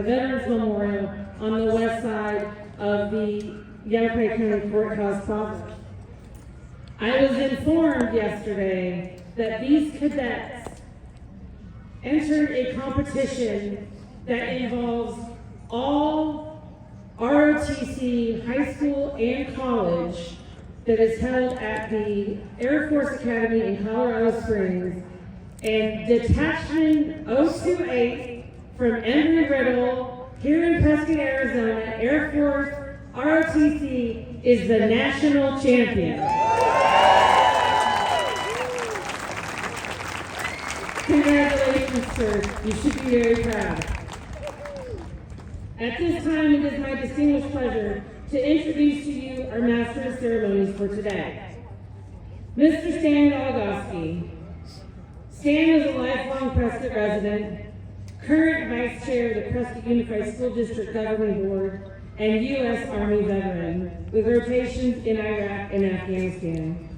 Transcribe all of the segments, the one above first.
the Veterans Memorial on the west side of the Yava County Courthouse Plaza. I was informed yesterday that these cadets entered a competition that involves all ROTC high school and college that is held at the Air Force Academy in Colorado Springs, and Detachment 028 from Embry-Riddle here in Prescott, Arizona, Air Force ROTC is the national champion. Congratulations, sir. You should be very proud. At this time, it is my distinguished pleasure to introduce to you our Master of Ceremonies for today. Mr. Stan Galagowski. Stan is a lifelong Prescott resident, current Vice Chair of the Prescott Unified School District Governing Board, and U.S. Army veteran with rotations in Iraq and Afghanistan.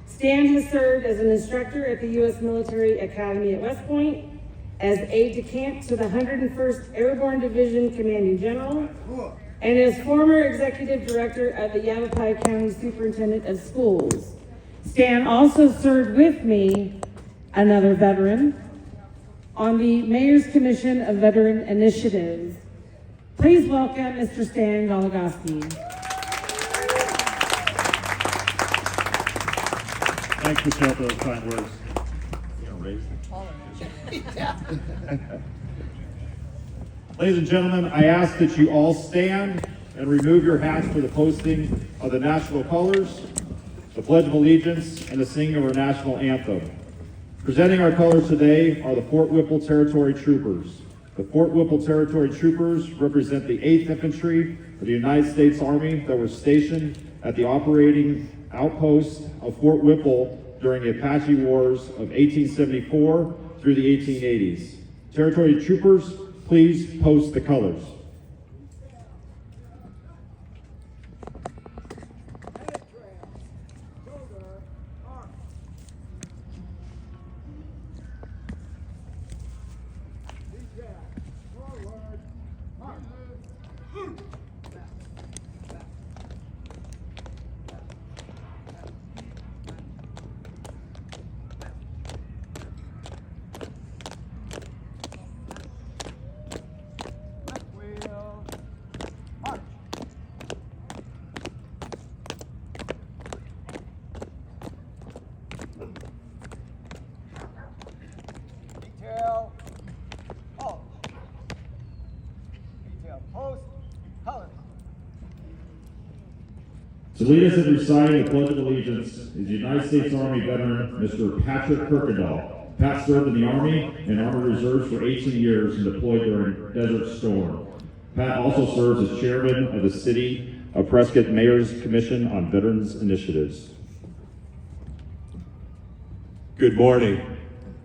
Stan has served as an instructor at the U.S. Military Academy at West Point, as aide-de-camp to the 101st Airborne Division Commanding General, and as former Executive Director of the Yava County Superintendent of Schools. Stan also served with me, another veteran, on the Mayor's Commission of Veteran Initiatives. Please welcome Mr. Stan Galagowski. Thanks, Michelle, for those kind words. Ladies and gentlemen, I ask that you all stand and remove your hats for the posting of the national colors, the Pledge of Allegiance, and the singing of our national anthem. Presenting our colors today are the Fort Whipple Territory Troopers. The Fort Whipple Territory Troopers represent the 8th Infantry of the United States Army that was stationed at the operating outpost of Fort Whipple during the Apache Wars of 1874 through the 1880s. Territory Troopers, please post the colors. To lead us in reciting the Pledge of Allegiance is the United States Army veteran, Mr. Patrick Kirkendall. Pat served in the Army and Army Reserves for 18 years and deployed during Desert Storm. Pat also serves as chairman of the City of Prescott Mayor's Commission on Veterans Initiatives. Good morning.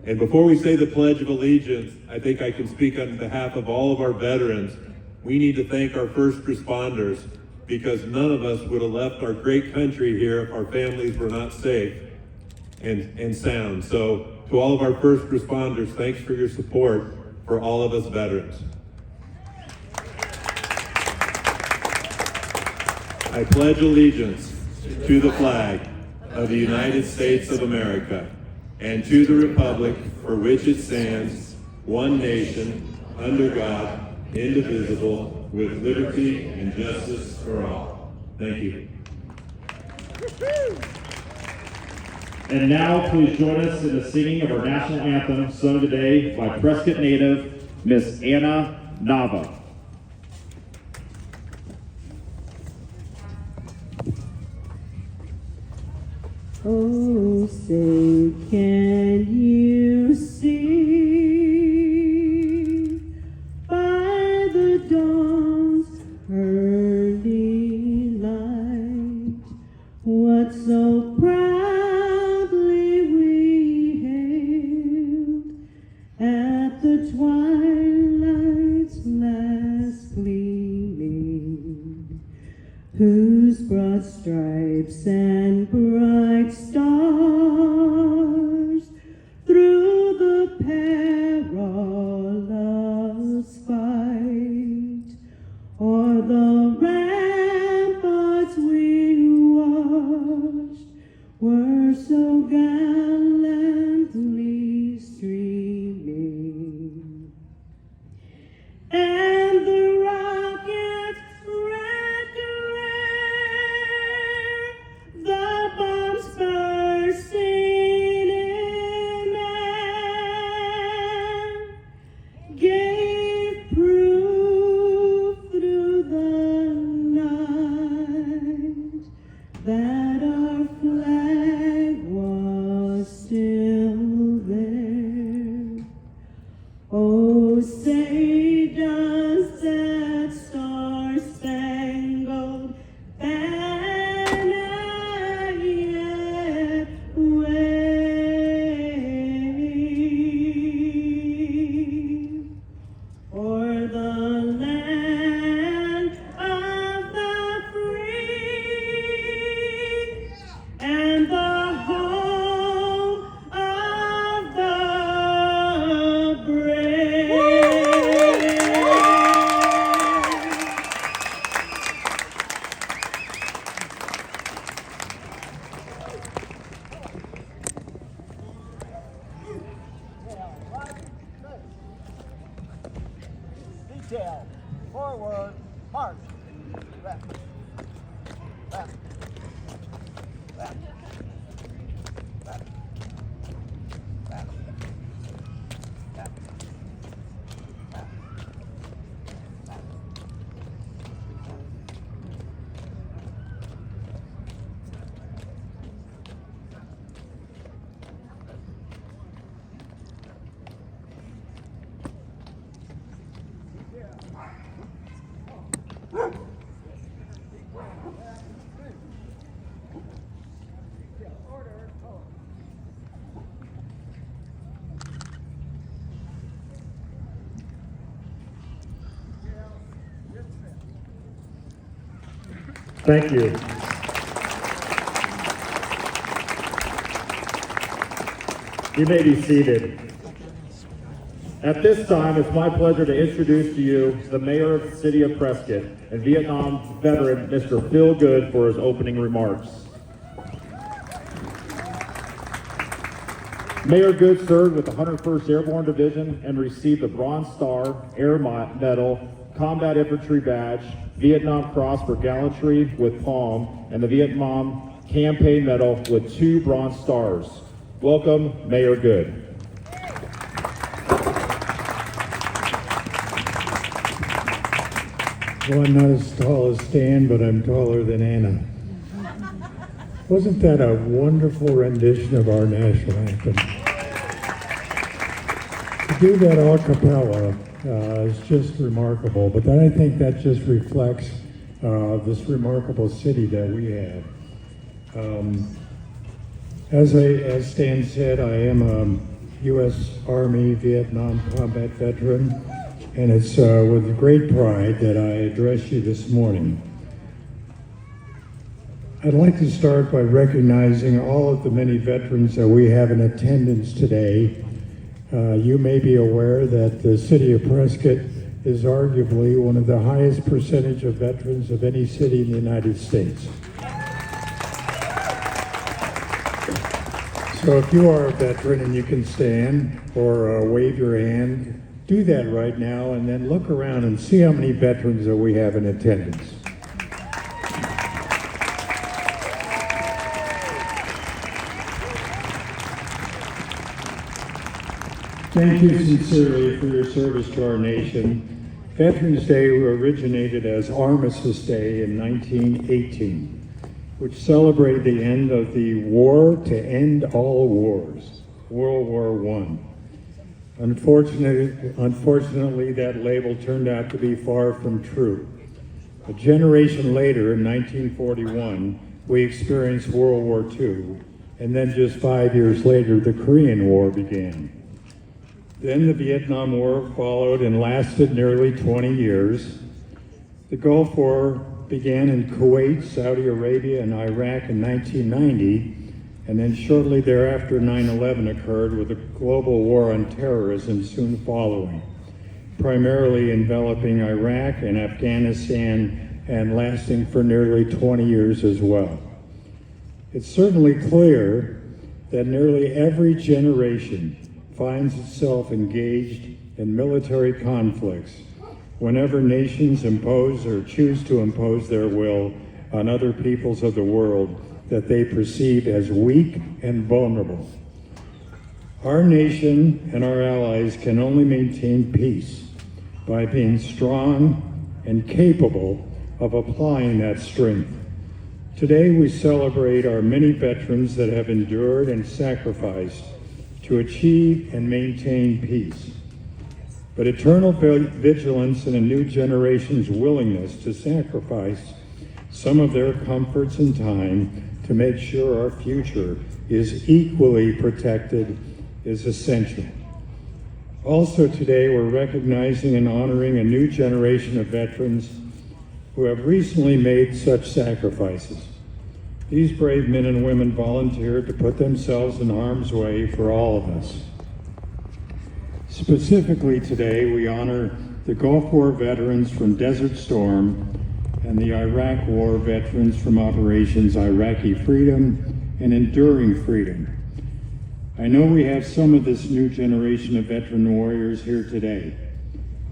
And before we say the Pledge of Allegiance, I think I can speak on behalf of all of our veterans. We need to thank our first responders, because none of us would have left our great country here if our families were not safe and sound. So to all of our first responders, thanks for your support for all of us veterans. I pledge allegiance to the flag of the United States of America and to the republic for which it stands, one nation, under God, indivisible, with liberty and justice for all. Thank you. And now, please join us in the singing of our national anthem, sung today by Prescott native, Miss Anna Yava. Oh, say, can you see by the dawn's early light what so proudly we hailed at the twilight's last gleaming, whose broad stripes and bright stars through the perilous fight Oh, say does that star-spangled banner yet wave o'er the land of the free and the home of the brave? Detail, forward, march, left, left, left, left, left, left, left. Thank you. You may be seated. At this time, it's my pleasure to introduce to you the Mayor of the City of Prescott and Vietnam veteran, Mr. Phil Good, for his opening remarks. Mayor Good served with the 101st Airborne Division and received the Bronze Star, Air Medal, Combat Infantry Badge, Vietnam Cross for Gallantry with Palm, and the Vietnam Campaign Medal with 2 Bronze Stars. Welcome, Mayor Good. Well, I'm not as tall as Stan, but I'm taller than Anna. Wasn't that a wonderful rendition of our national anthem? To do that a cappella is just remarkable, but then I think that just reflects this remarkable city that we have. As Stan said, I am a U.S. Army Vietnam combat veteran, and it's with great pride that I address you this morning. I'd like to start by recognizing all of the many veterans that we have in attendance today. You may be aware that the city of Prescott is arguably one of the highest percentage of veterans of any city in the United States. So if you are a veteran and you can stand or wave your hand, do that right now and then look around and see how many veterans that we have in attendance. Thank you sincerely for your service to our nation. Veterans Day originated as Armistice Day in 1918, which celebrated the end of the War to End All Wars, World War I. Unfortunately, that label turned out to be far from true. A generation later, in 1941, we experienced World War II, and then just 5 years later, the Korean War began. Then the Vietnam War followed and lasted nearly 20 years. The Gulf War began in Kuwait, Saudi Arabia, and Iraq in 1990, and then shortly thereafter 9/11 occurred with a global war on terrorism soon following, primarily enveloping Iraq and Afghanistan and lasting for nearly 20 years as well. It's certainly clear that nearly every generation finds itself engaged in military conflicts whenever nations impose or choose to impose their will on other peoples of the world that they perceive as weak and vulnerable. Our nation and our allies can only maintain peace by being strong and capable of applying that strength. Today we celebrate our many veterans that have endured and sacrificed to achieve and maintain peace. but eternal vigilance and a new generation's willingness to sacrifice some of their comforts and time to make sure our future is equally protected is essential. Also today, we're recognizing and honoring a new generation of veterans who have recently made such sacrifices. These brave men and women volunteered to put themselves in harm's way for all of us. Specifically today, we honor the Gulf War veterans from Desert Storm and the Iraq War veterans from Operations Iraqi Freedom and Enduring Freedom. I know we have some of this new generation of veteran warriors here today.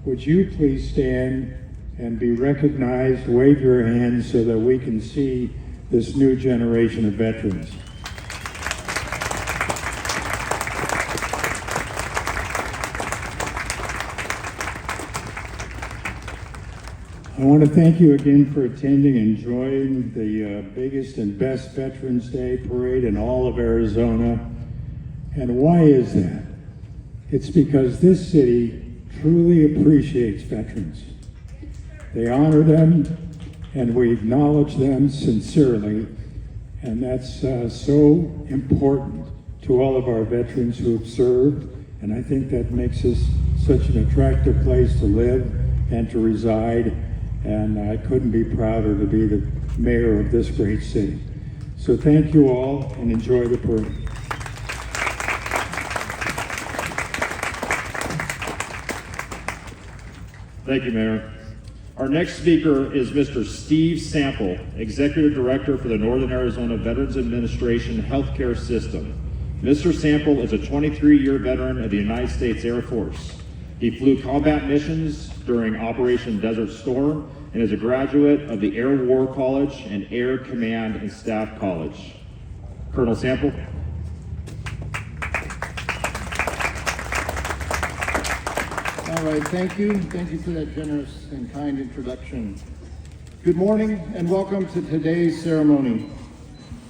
Would you please stand and be recognized, wave your hands so that we can see this new generation of veterans. I want to thank you again for attending and enjoying the biggest and best Veterans Day Parade in all of Arizona. And why is that? It's because this city truly appreciates veterans. They honor them, and we acknowledge them sincerely, and that's so important to all of our veterans who have served, and I think that makes us such an attractive place to live and to reside, and I couldn't be prouder to be the mayor of this great city. So thank you all, and enjoy the parade. Thank you, Mayor. Our next speaker is Mr. Steve Sample, Executive Director for the Northern Arizona Veterans Administration Healthcare System. Mr. Sample is a 23-year veteran of the United States Air Force. He flew combat missions during Operation Desert Storm and is a graduate of the Air War College and Air Command and Staff College. Colonel Sample. All right, thank you. Thank you for that generous and kind introduction. Good morning and welcome to today's ceremony.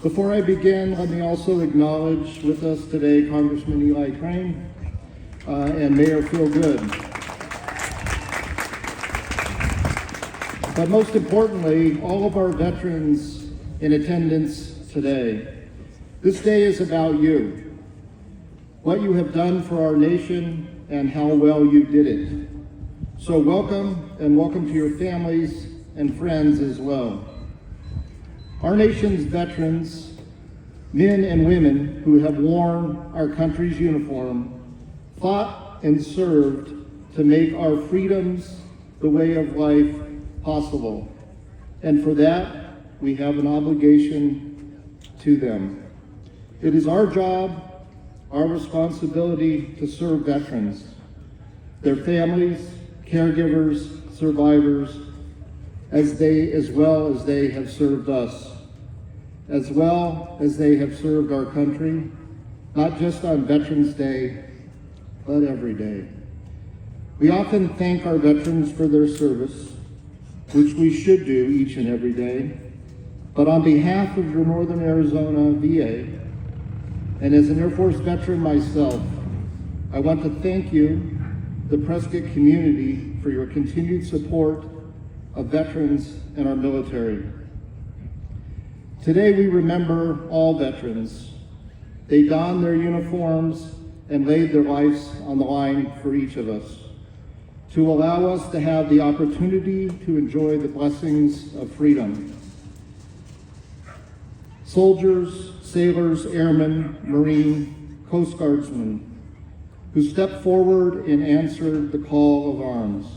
Before I begin, let me also acknowledge with us today Congressman Eli Crane and Mayor Phil Good. But most importantly, all of our veterans in attendance today. This day is about you, what you have done for our nation, and how well you did it. So welcome, and welcome to your families and friends as well. Our nation's veterans, men and women who have worn our country's uniform, fought and served to make our freedoms, the way of life, possible. And for that, we have an obligation to them. It is our job, our responsibility to serve veterans, their families, caregivers, survivors, as well as they have served us, as well as they have served our country, not just on Veterans Day, but every day. We often thank our veterans for their service, which we should do each and every day, but on behalf of your Northern Arizona VA, and as an Air Force veteran myself, I want to thank you, the Prescott community, for your continued support of veterans and our military. Today we remember all veterans. They donned their uniforms and laid their lives on the line for each of us, to allow us to have the opportunity to enjoy the blessings of freedom. Soldiers, sailors, airmen, Marine, Coast Guardsmen, who stepped forward and answered the call of arms.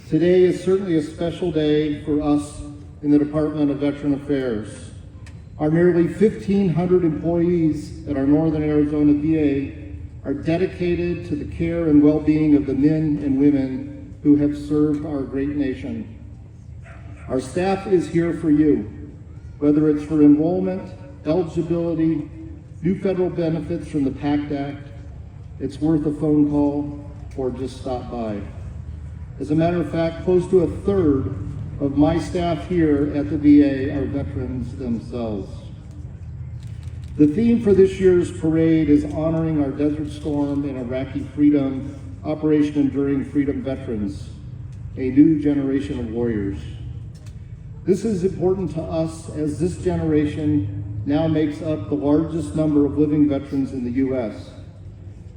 Today is certainly a special day for us in the Department of Veteran Affairs. Our nearly 1,500 employees at our Northern Arizona VA are dedicated to the care and well-being of the men and women who have served our great nation. Our staff is here for you, whether it's for enrollment, eligibility, new federal benefits from the PACT Act, it's worth a phone call, or just stop by. As a matter of fact, close to a third of my staff here at the VA are veterans themselves. The theme for this year's parade is honoring our Desert Storm and Iraqi Freedom Operation Enduring Freedom veterans, a new generation of warriors. This is important to us as this generation now makes up the largest number of living veterans in the U.S.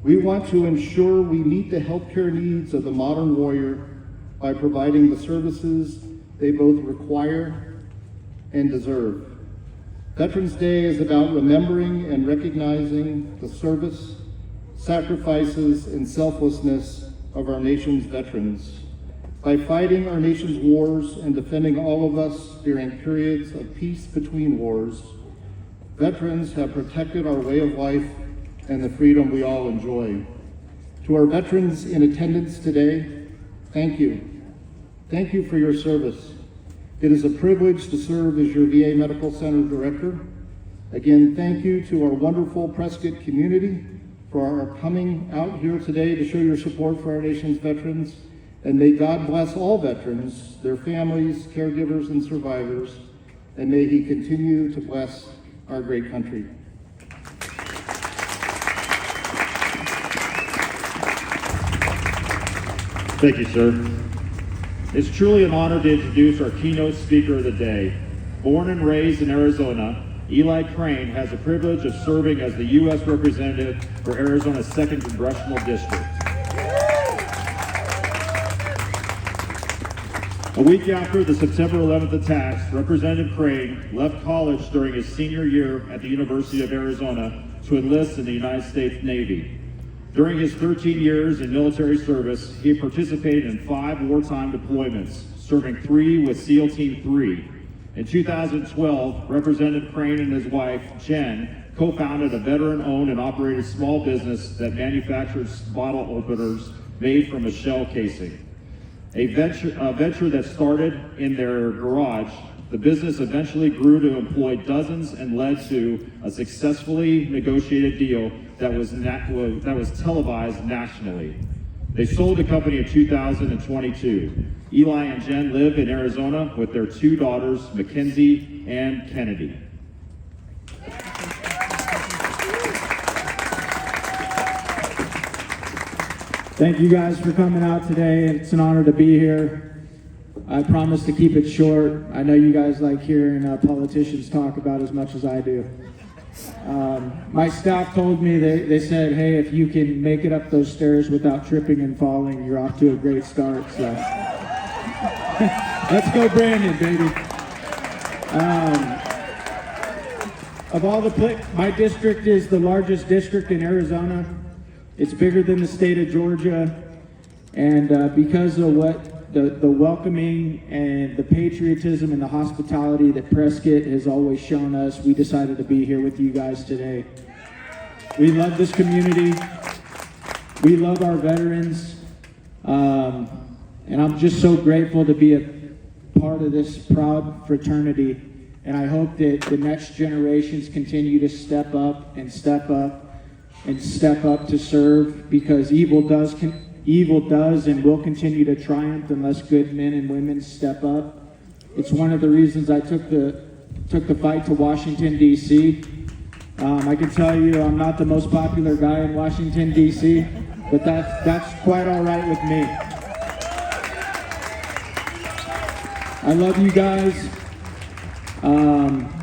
We want to ensure we meet the healthcare needs of the modern warrior by providing the services they both require and deserve. Veterans Day is about remembering and recognizing the service, sacrifices, and selflessness of our nation's veterans. By fighting our nation's wars and defending all of us during periods of peace between wars, veterans have protected our way of life and the freedom we all enjoy. To our veterans in attendance today, thank you. Thank you for your service. It is a privilege to serve as your VA Medical Center Director. Again, thank you to our wonderful Prescott community for our coming out here today to show your support for our nation's veterans. And may God bless all veterans, their families, caregivers, and survivors, and may He continue to bless our great country. Thank you, sir. It's truly an honor to introduce our keynote speaker of the day. Born and raised in Arizona, Eli Crane has the privilege of serving as the U.S. Representative for Arizona's 2nd Congressional District. A week after the September 11th attacks, Representative Crane left college during his senior year at the University of Arizona to enlist in the United States Navy. During his 13 years in military service, he participated in 5 wartime deployments, serving 3 with SEAL Team 3. In 2012, Representative Crane and his wife, Jen, co-founded a veteran-owned and operated small business that manufactured bottle openers made from a shell casing. A venture that started in their garage, the business eventually grew to employ dozens and led to a successfully negotiated deal that was televised nationally. They sold the company in 2022. Eli and Jen live in Arizona with their 2 daughters, Mackenzie and Kennedy. Thank you guys for coming out today. It's an honor to be here. I promise to keep it short. I know you guys like hearing politicians talk about as much as I do. My staff told me, they said, hey, if you can make it up those stairs without tripping and falling, you're off to a great start. So let's go Brandon, baby. Of all my district is the largest district in Arizona. It's bigger than the state of Georgia, and because of what the welcoming and the patriotism and the hospitality that Prescott has always shown us, we decided to be here with you guys today. We love this community. We love our veterans, and I'm just so grateful to be a part of this proud fraternity, and I hope that the next generations continue to step up and step up to serve, because evil does and will continue to triumph unless good men and women step up. It's one of the reasons I took the fight to Washington, D.C. I can tell you I'm not the most popular guy in Washington, D.C., but that's quite all right with me. I love you guys.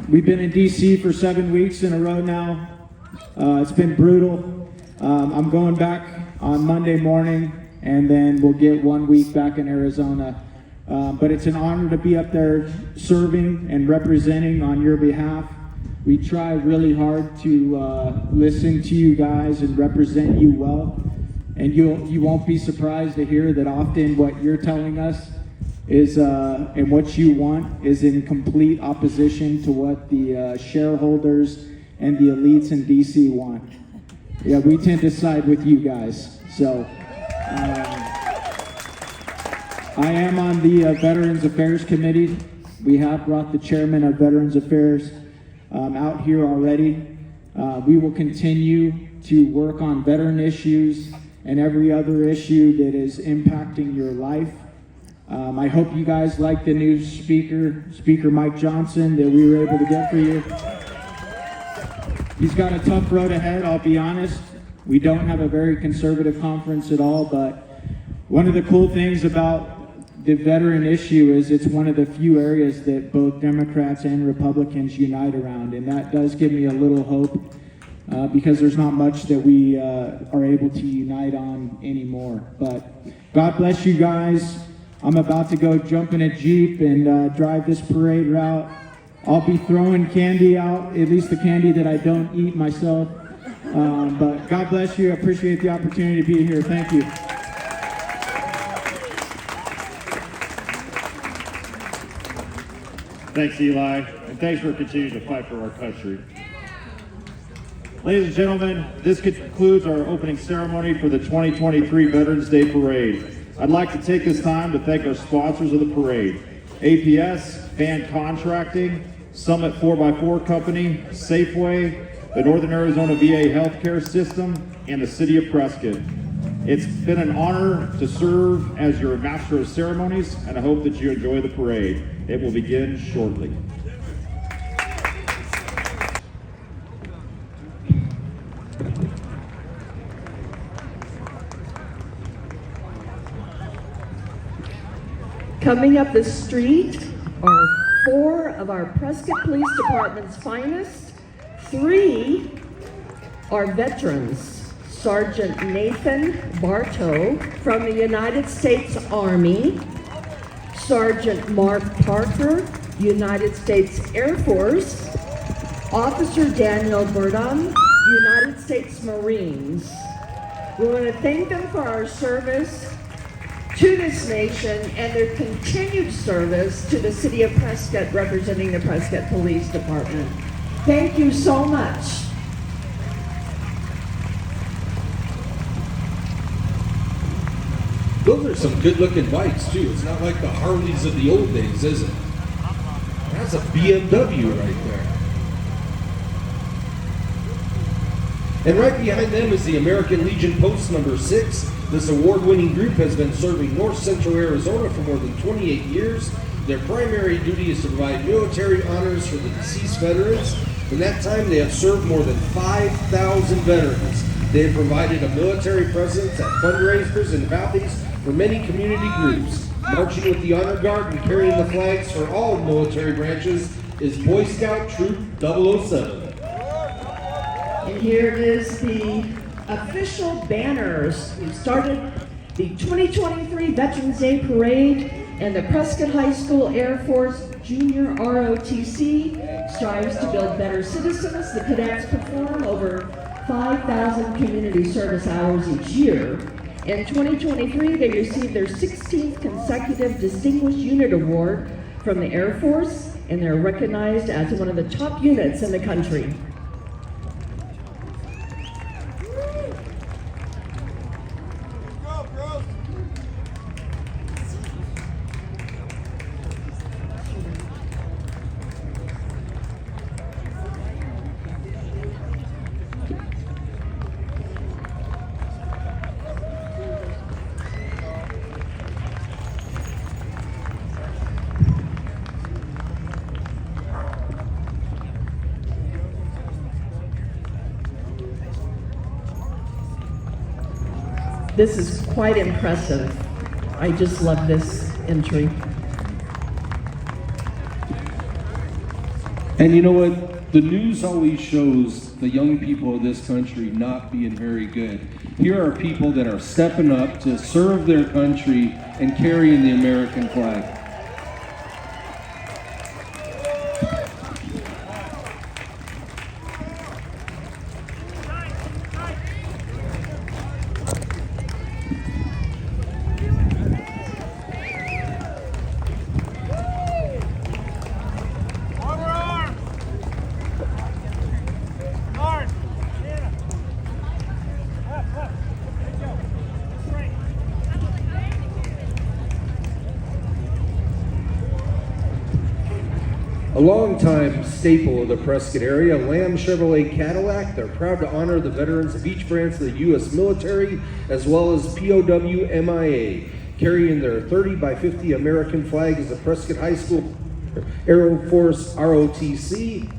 We've been in D.C. for 7 weeks in a row now. It's been brutal. I'm going back on Monday morning, and then we'll get 1 week back in Arizona. But it's an honor to be up there serving and representing on your behalf. We try really hard to listen to you guys and represent you well. And you won't be surprised to hear that often what you're telling us is and what you want is in complete opposition to what the shareholders and the elites in DC want. Yeah, we tend to side with you guys. So I am on the Veterans Affairs Committee. We have brought the chairman of Veterans Affairs out here already. We will continue to work on veteran issues and every other issue that is impacting your life. I hope you guys like the new Speaker Mike Johnson, that we were able to get for you. He's got a tough road ahead, I'll be honest. We don't have a very conservative conference at all, but one of the cool things about the veteran issue is it's one of the few areas that both Democrats and Republicans unite around, and that does give me a little hope because there's not much that we are able to unite on anymore. But God bless you guys. I'm about to go jump in a Jeep and drive this parade route. I'll be throwing candy out, at least the candy that I don't eat myself. But God bless you. I appreciate the opportunity to be here. Thank you. Thanks, Eli, and thanks for continuing to fight for our country. Ladies and gentlemen, this concludes our opening ceremony for the 2023 Veterans Day Parade. I'd like to take this time to thank our sponsors of the parade: APS, Fan Contracting, Summit 4x4 Company, Safeway, the Northern Arizona VA Healthcare System, and the City of Prescott. It's been an honor to serve as your Master of Ceremonies, and I hope that you enjoy the parade. It will begin shortly. Coming up the street are 4 of our Prescott Police Department's finest. 3 are veterans. Sergeant Nathan Bartow from the United States Army, Sergeant Mark Parker, United States Air Force, Officer Daniel Burdon, United States Marines. We want to thank them for our service to this nation and their continued service to the City of Prescott, representing the Prescott Police Department. Thank you so much. Those are some good-looking bikes, too. It's not like the Harleys of the old days, is it? That's a BMW right there. And right behind them is the American Legion Post number 6. This award-winning group has been serving North Central Arizona for more than 28 years. Their primary duty is to provide military honors for the deceased veterans. In that time, they have served more than 5,000 veterans. They have provided a military presence at fundraisers and rallies for many community groups. Marching with the Honor Guard and carrying the flags for all military branches is Boy Scout Troop 007. And here is the official banners. We've started the 2023 Veterans Day Parade, and the Prescott High School Air Force Junior ROTC strives to build better citizens. The cadets perform over 5,000 community service hours each year. In 2023, they received their 16th consecutive Distinguished Unit Award from the Air Force, and they're recognized as one of the top units in the country. This is quite impressive. I just love this entry. And you know what? The news always shows the young people of this country not being very good. Here are people that are stepping up to serve their country and carrying the American flag. A longtime staple of the Prescott area, Lamb Chevrolet Cadillac. They're proud to honor the veterans of each branch of the U.S. military, as well as POW MIA. Carrying their 30x50 American flag is the Prescott High School Air Force ROTC.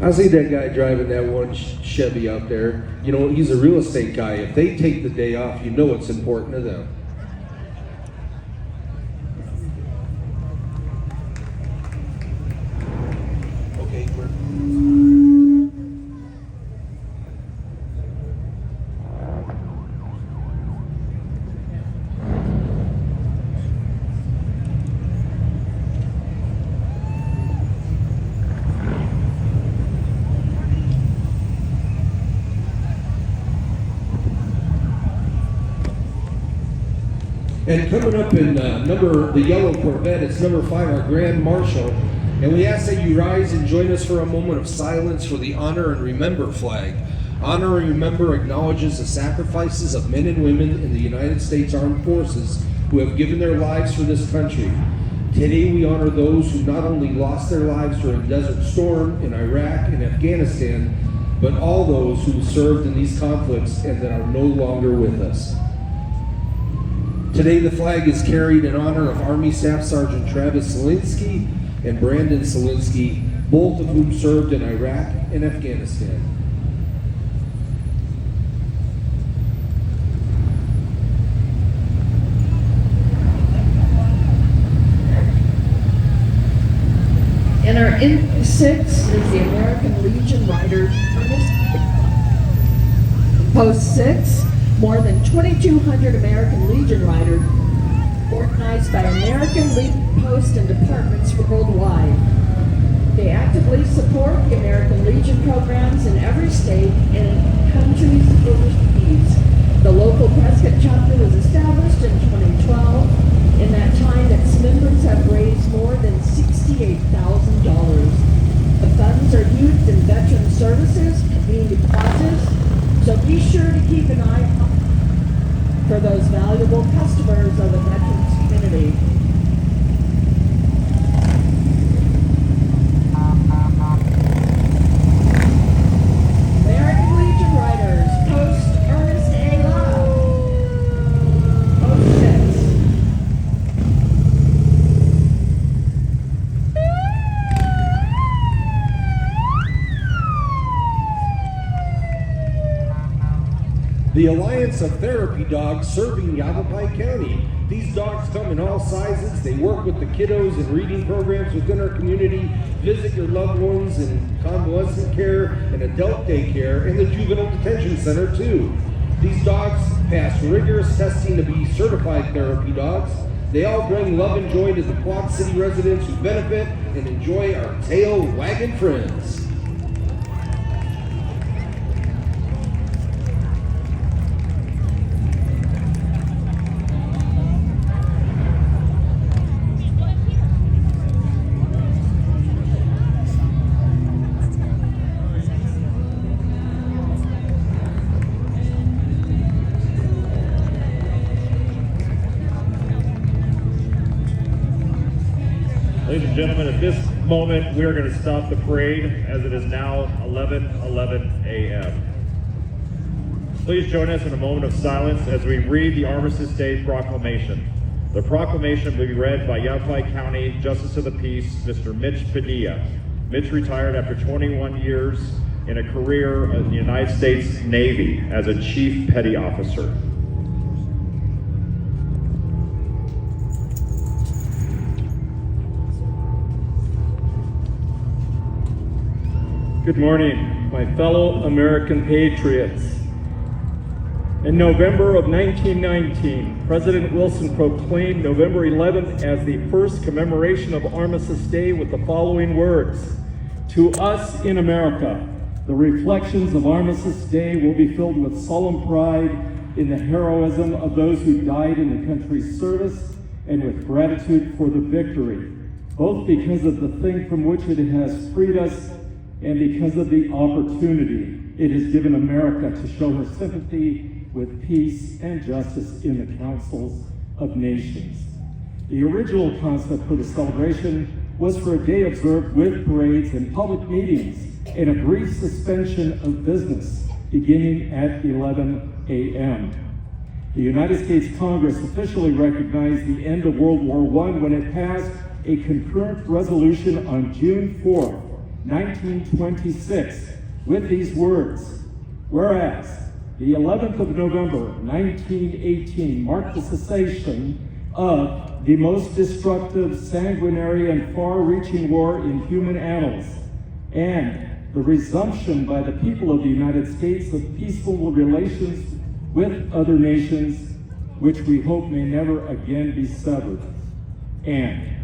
I see that guy driving that one Chevy out there. You know, he's a real estate guy. If they take the day off, you know it's important to them. Okay, And coming up in the yellow Corvette, it's number 5, our Grand Marshal. And we ask that you rise and join us for a moment of silence for the Honor and Remember flag. Honor and Remember acknowledges the sacrifices of men and women in the United States Armed Forces who have given their lives for this country. Today we honor those who not only lost their lives during Desert Storm in Iraq and Afghanistan, but all those who served in these conflicts and that are no longer with us. Today the flag is carried in honor of Army Staff Sergeant Travis Selinsky and Brandon Selinsky, both of whom served in Iraq and Afghanistan. In our Infantry 6 is the American Legion Rider. Post 6, more than 2,200 American Legion Riders organized by American Legion posts and departments worldwide. They actively support the American Legion programs in every state and in countries overseas. The local Prescott chapter was established in 2012. In that time, its members have raised more than $68,000. The funds are used in veteran services, community causes, so be sure to keep an eye for those valuable customers of the veterans community. American Legion Riders, Post Ernest A. Love. Post 6. The Alliance of Therapy Dogs serving Yavapai County. These dogs come in all sizes. They work with the kiddos in reading programs within our community, visit your loved ones in convalescent care and adult daycare, and the juvenile detention center too. These dogs pass rigorous testing to be certified therapy dogs. They all bring love and joy to the Quad City residents who benefit and enjoy our tail wagging friends. Ladies and gentlemen, at this moment, we are going to stop the parade as it is now 11:11 a.m. Please join us in a moment of silence as we read the Armistice Day Proclamation. The proclamation will be read by Yavapai County Justice of the Peace, Mr. Mitch Padilla. Mitch retired after 21 years in a career in the United States Navy as a Chief Petty Officer. Good morning, my fellow American patriots. In November of 1919, President Wilson proclaimed November 11th as the first commemoration of Armistice Day with the following words: "To us in America, the reflections of Armistice Day will be filled with solemn pride in the heroism of those who died in the country's service and with gratitude for the victory, both because of the thing from which it has freed us and because of the opportunity it has given America to show her sympathy with peace and justice in the councils of nations." The original concept for the celebration was for a day observed with parades and public meetings and a brief suspension of business beginning at 11 a.m. The United States Congress officially recognized the end of World War I when it passed a concurrent resolution on June 4th 1926, with these words: whereas the 11th of November, 1918 marked the cessation of the most destructive, sanguinary, and far-reaching war in human annals, and the resumption by the people of the United States of peaceful relations with other nations, which we hope may never again be severed. And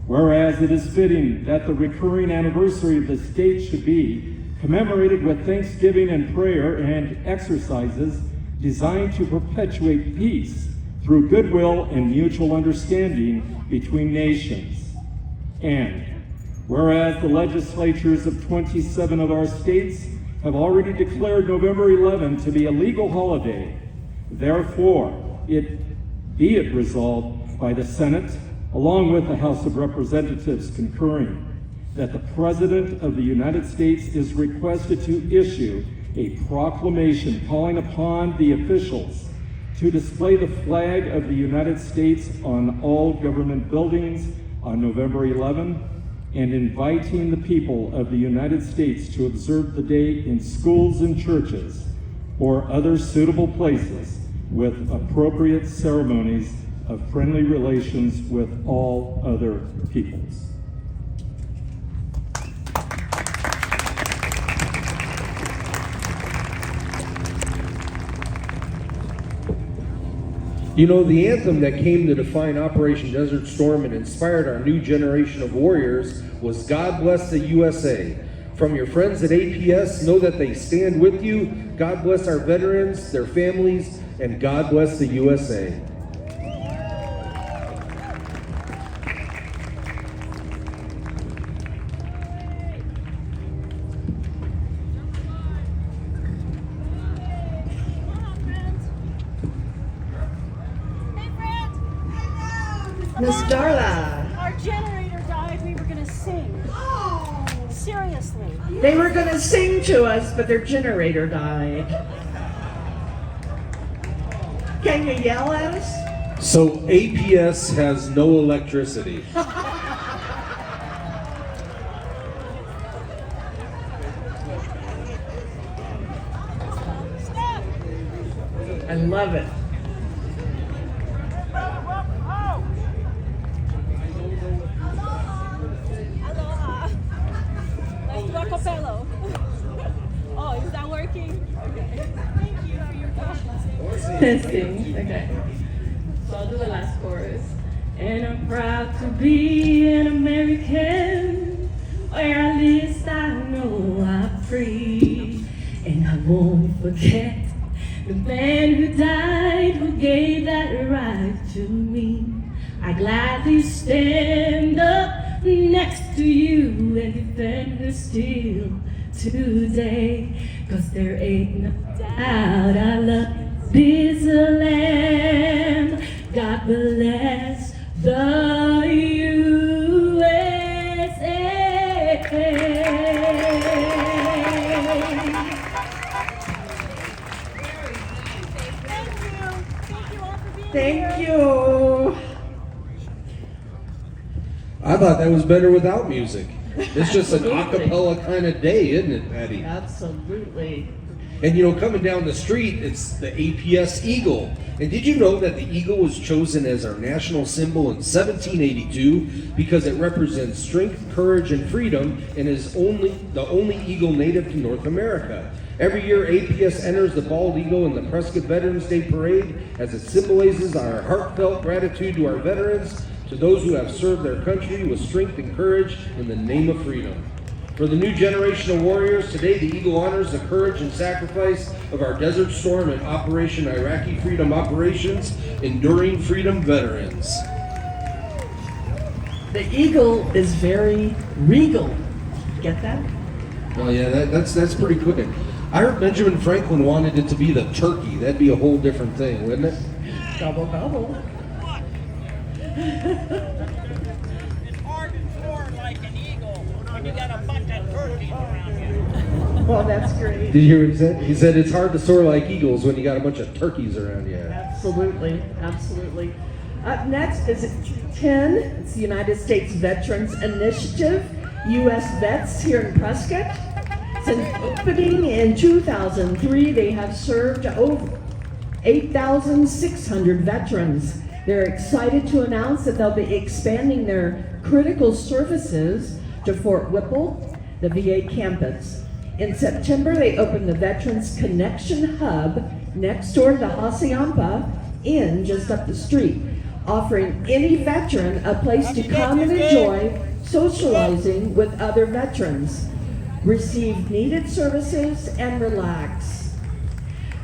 whereas it is fitting that the recurring anniversary of this date should be commemorated with thanksgiving and prayer and exercises designed to perpetuate peace through goodwill and mutual understanding between nations. And whereas the legislatures of 27 of our states have already declared November 11 to be a legal holiday, therefore be it resolved by the Senate, along with the House of Representatives concurring, that the President of the United States is requested to issue a proclamation calling upon the officials to display the flag of the United States on all government buildings on November 11, and inviting the people of the United States to observe the day in schools and churches or other suitable places with appropriate ceremonies of friendly relations with all other peoples. You know, the anthem that came to define Operation Desert Storm and inspired our new generation of warriors was God Bless the USA. From your friends at APS, know that they stand with you. God bless our veterans, their families, and God bless the USA. Miss Darla. Our generator died. We were going to sing. Oh. Seriously. They were going to sing to us, but their generator died. Can you yell at us? So APS has no electricity. I love it. Oh, is that working? Okay. Thank you for your patience. Testing. Okay. So I'll do the last chorus. And I'm proud to be an American, where at least I know I'm free. And I won't forget the man who died, who gave that right to me. I gladly stand up next to you and defend her still today, 'cause there ain't no doubt I love this land. God bless the USA. Thank you. I thought that was better without music. It's just an a cappella kind of day, isn't it, Patty? Absolutely. And you know, coming down the street, it's the APS Eagle. And did you know that the eagle was chosen as our national symbol in 1782 because it represents strength, courage, and freedom, and is the only eagle native to North America? Every year, APS enters the bald eagle in the Prescott Veterans Day Parade as it symbolizes our heartfelt gratitude to our veterans, to those who have served their country with strength and courage in the name of freedom. For the new generation of warriors, today the Eagle honors the courage and sacrifice of our Desert Storm and Operation Iraqi Freedom Operations Enduring Freedom veterans. The eagle is very regal. Get that? Oh yeah, that's pretty quick. I heard Benjamin Franklin wanted it to be the turkey. That'd be a whole different thing, wouldn't it? Gobble, gobble. It's hard to soar like an eagle when you got a bunch of turkeys around you. Well, that's great. Did you hear what he said? He said it's hard to soar like eagles when you got a bunch of turkeys around you. Absolutely, absolutely. Up next is 10. It's the United States Veterans Initiative. U.S. vets here in Prescott. Since opening in 2003, they have served over 8,600 veterans. They're excited to announce that they'll be expanding their critical services to Fort Whipple, the VA campus. In September, they opened the Veterans Connection Hub next door to the Hacienda Inn just up the street, offering any veteran a place to come and enjoy socializing with other veterans, receive needed services, and relax.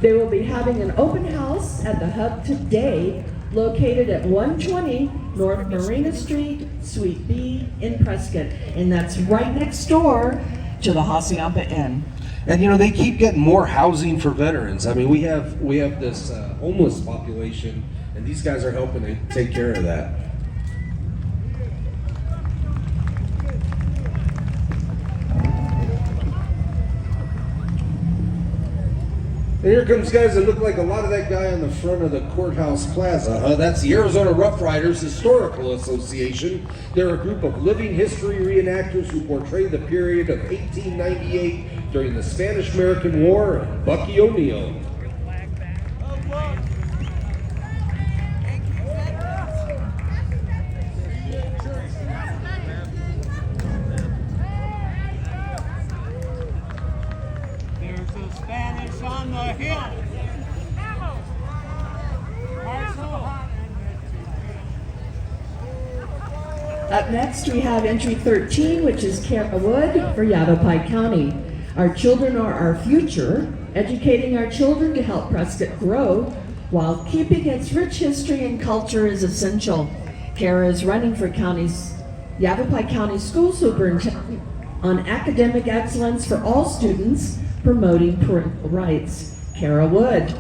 They will be having an open house at the hub today, located at 120 North Marina Street, Suite B in Prescott. And that's right next door to the Hacienda Inn. And you know, they keep getting more housing for veterans. I mean, we have this homeless population, and these guys are helping to take care of that. And here comes guys that look like a lot of that guy on the front of the courthouse plaza. That's the Arizona Rough Riders Historical Association. They're a group of living history reenactors who portray the period of 1898 during the Spanish-American War and Bucky O'Neill. On the hill. Up next, we have entry 13, which is Kara Wood for Yavapai County. Our children are our future. Educating our children to help Prescott grow while keeping its rich history and culture is essential. Kara is running for Yavapai County School Superintendent on academic excellence for all students, promoting parental rights. Kara Wood.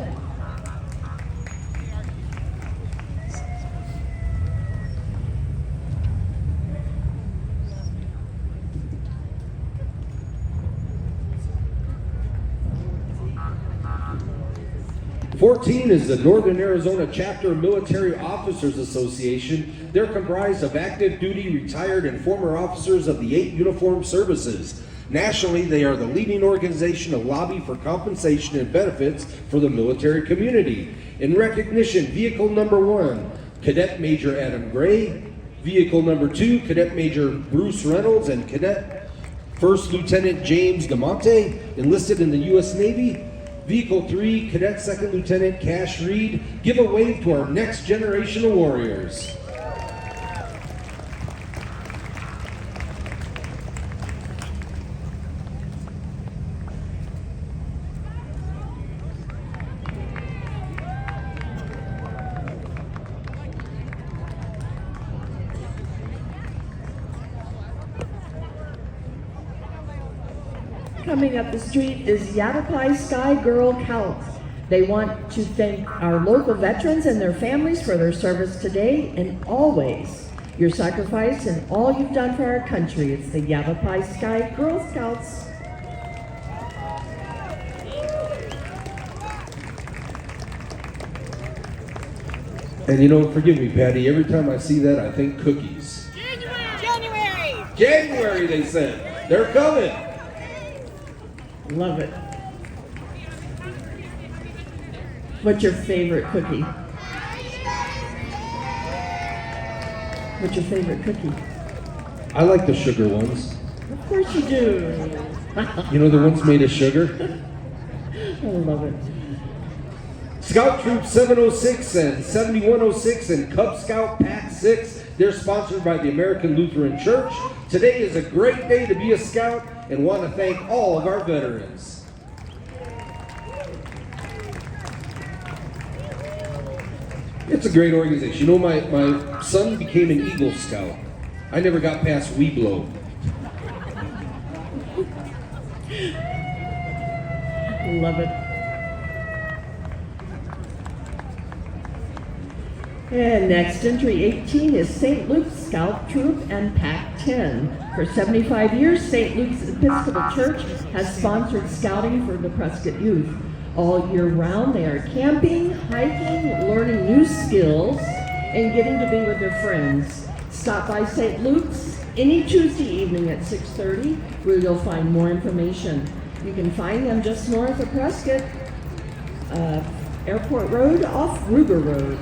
'14 is the Northern Arizona Chapter Military Officers Association. They're comprised of active duty, retired, and former officers of the 8 uniformed services. Nationally, they are the leading organization to lobby for compensation and benefits for the military community. In recognition, Vehicle Number 1, Cadet Major Adam Gray. Vehicle Number 2, Cadet Major Bruce Reynolds and Cadet First Lieutenant James DeMonte, enlisted in the U.S. Navy. Vehicle 3, Cadet Second Lieutenant Cash Reed. Give a wave to our next generation of warriors. Coming up the street is Yavapai Sky Girl Scouts. They want to thank our local veterans and their families for their service today and always. Your sacrifice and all you've done for our country. It's the Yavapai Sky Girl Scouts. And you know, forgive me, Patty, every time I see that, I think cookies. January, they said. They're coming. Love it. What's your favorite cookie? What's your favorite cookie? I like the sugar ones. Of course you do. You know the ones made of sugar? I love it. Scout Troop 706 and 7106 and Cub Scout Pack 6. They're sponsored by the American Lutheran Church. Today is a great day to be a scout and want to thank all of our veterans. It's a great organization. You know, my son became an Eagle Scout. I never got past Weeblo. Love it. And next, entry 18 is St. Luke's Scout Troop and Pack 10. For 75 years, St. Luke's Episcopal Church has sponsored scouting for the Prescott youth. All year round, they are camping, hiking, learning new skills, and getting to be with their friends. Stop by St. Luke's any Tuesday evening at 6:30, where you'll find more information. You can find them just north of Prescott, Airport Road off Ruger Road.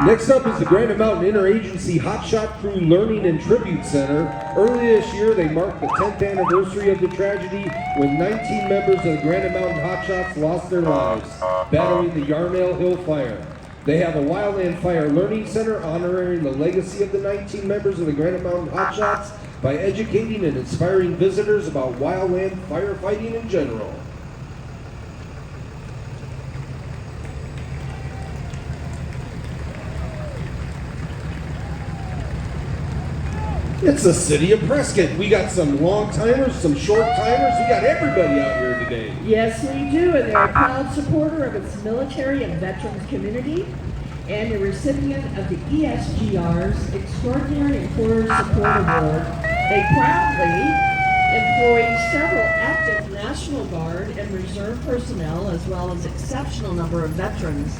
Next up is the Granite Mountain Interagency Hotshot Crew Learning and Tribute Center. Earlier this year, they marked the 10th anniversary of the tragedy when 19 members of the Granite Mountain Hotshots lost their lives battling the Yarnell Hill Fire. They have a Wildland Fire Learning Center honoring the legacy of the 19 members of the Granite Mountain Hotshots by educating and inspiring visitors about wildland firefighting in general. It's the city of Prescott. We got some long timers, some short timers. We got everybody out here today. Yes, we do, and they're a proud supporter of its military and veterans community, and a recipient of the ESGR's Extraordinary Employer Support Award. They proudly employ several active National Guard and Reserve personnel, as well as exceptional number of veterans.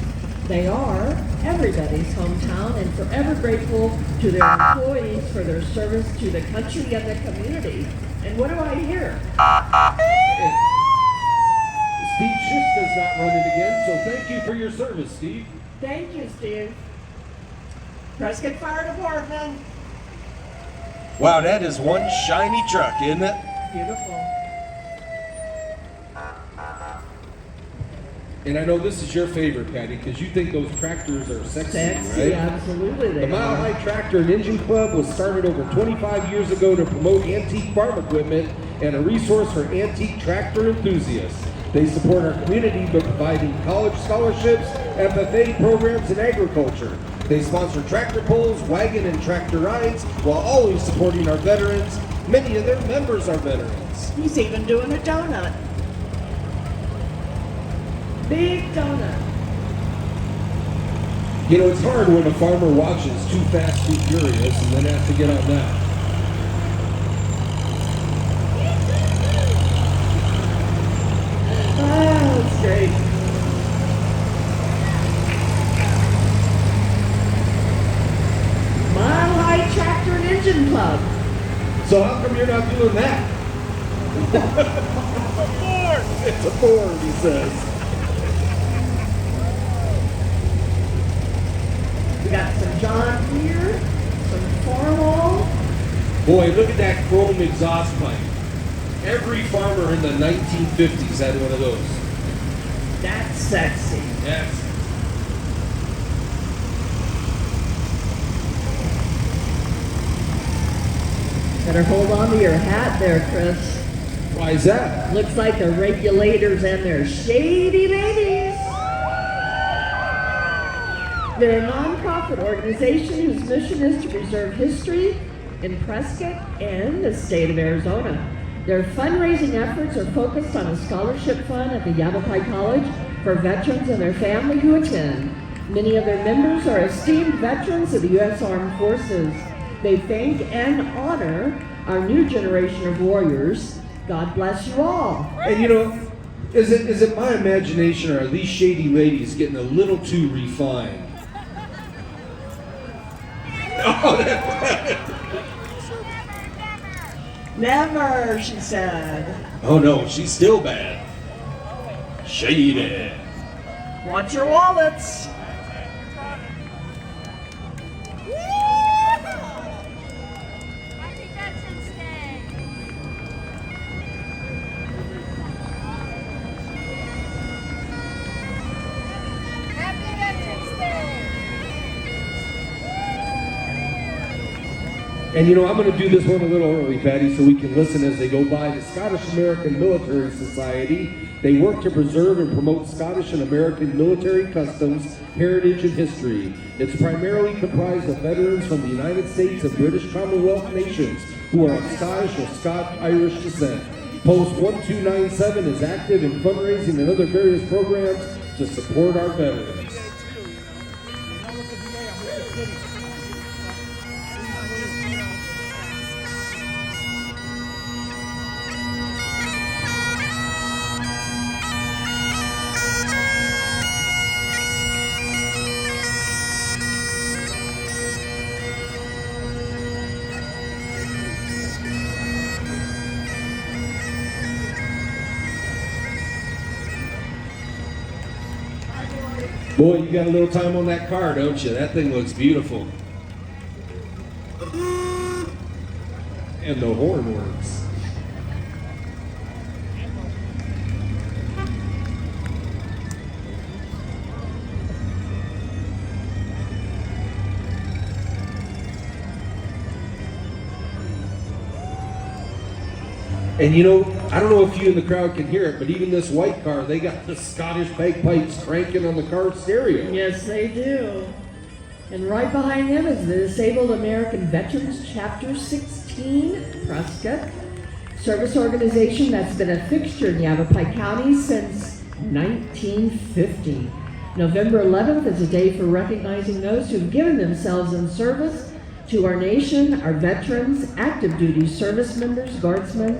They are everybody's hometown and forever grateful to their employees for their service to the country and the community. And what do I hear? Steve Schista's not running again, so thank you for your service, Steve. Thank you, Steve. Prescott Fire Department. Wow, that is one shiny truck, isn't it? Beautiful. And I know this is your favorite, Patty, because you think those tractors are sexy, Sexy, right? absolutely. The Mile High Tractor and Engine Club was started over 25 years ago to promote antique farm equipment and a resource for antique tractor enthusiasts. They support our community by providing college scholarships, FFA programs, and agriculture. They sponsor tractor pulls, wagon, and tractor rides while always supporting our veterans. Many of their members are veterans. He's even doing a donut. Big donut. You know, it's hard when a farmer watches Too Fast, Too Furious and then has to get on that. Oh, that's great. Mile High Tractor and Engine Club. So how come you're not doing that? It's a Ford, he says. We got some John Deere, some Farmall. Boy, look at that chrome exhaust pipe. Every farmer in the 1950s had one of those. That's sexy. Yes. Better hold on to your hat there, Chris. Why is that? Looks like the regulators and their shady ladies. They're a nonprofit organization whose mission is to preserve history in Prescott and the state of Arizona. Their fundraising efforts are focused on a scholarship fund at the Yava College for veterans and their family who attend. Many of their members are esteemed veterans of the U.S. Armed Forces. They thank and honor our new generation of warriors. God bless you all. And you know, is it my imagination, or are these shady ladies getting a little too refined? Never, she said. Oh no, she's still bad. Shady. Watch your wallets. Happy Veterans Day. Happy Veterans Day. And you know, I'm going to do this one a little early, Patty, so we can listen as they go by. The Scottish American Military Society, they work to preserve and promote Scottish and American military customs, heritage, and history. It's primarily comprised of veterans from the United States and British Commonwealth nations who are of Scottish or Scot-Irish descent. Post 1297 is active in fundraising and other various programs to support our veterans. Boy, you got a little time on that car, don't you? That thing looks beautiful. And the horn works. And you know, I don't know if you in the crowd can hear it, but even this white car, they got the Scottish bagpipes cranking on the car stereo. Yes, they do. And right behind them is the Disabled American Veterans Chapter 16, Prescott, service organization that's been a fixture in Yavapai County since 1950. November 11th is a day for recognizing those who've given themselves in service to our nation, our veterans, active duty service members, guardsmen,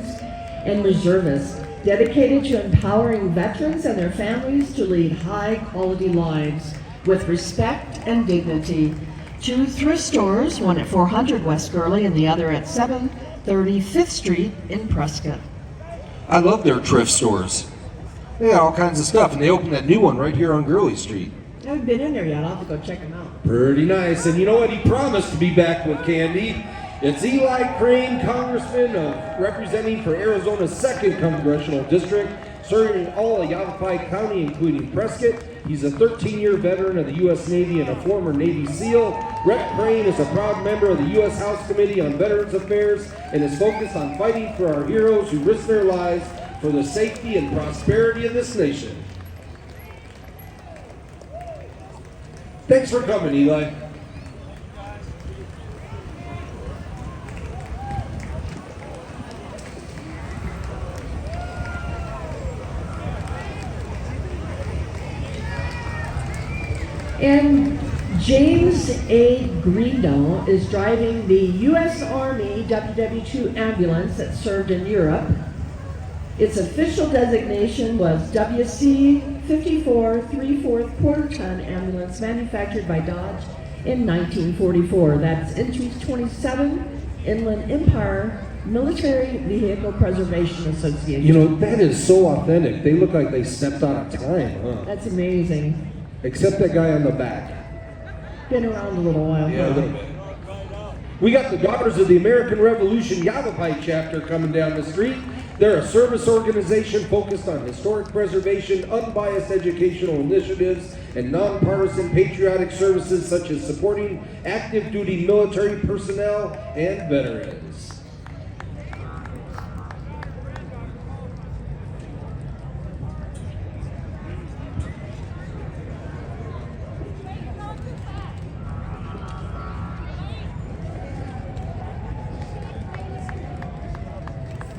and reservists, dedicated to empowering veterans and their families to lead high-quality lives with respect and dignity. 2 thrift stores, one at 400 West Gurley and the other at 730 5th Street in Prescott. I love their thrift stores. They got all kinds of stuff, and they opened that new one right here on Gurley Street. I haven't been in there yet. I'll have to go check them out. Pretty nice. And you know what? He promised to be back with candy. It's Eli Crane, Congressman representing for Arizona's 2nd Congressional District, serving all of Yavapai County, including Prescott. He's a 13-year veteran of the U.S. Navy and a former Navy SEAL. Rep. Crane is a proud member of the U.S. House Committee on Veterans Affairs and is focused on fighting for our heroes who risk their lives for the safety and prosperity of this nation. Thanks for coming, Eli. And James A. Greeno is driving the U.S. Army WW2 Ambulance that served in Europe. Its official designation was WC 54 3/4 quarter-ton ambulance manufactured by Dodge in 1944. That's entries 27, Inland Empire Military Vehicle Preservation Association. You know, that is so authentic. They look like they stepped out of time, huh? That's amazing. Except that guy on the back. Been around a little while. Yeah, a little bit. We got the Daughters of the American Revolution Yavapai chapter coming down the street. They're a service organization focused on historic preservation, unbiased educational initiatives, and nonpartisan patriotic services such as supporting active duty military personnel and veterans.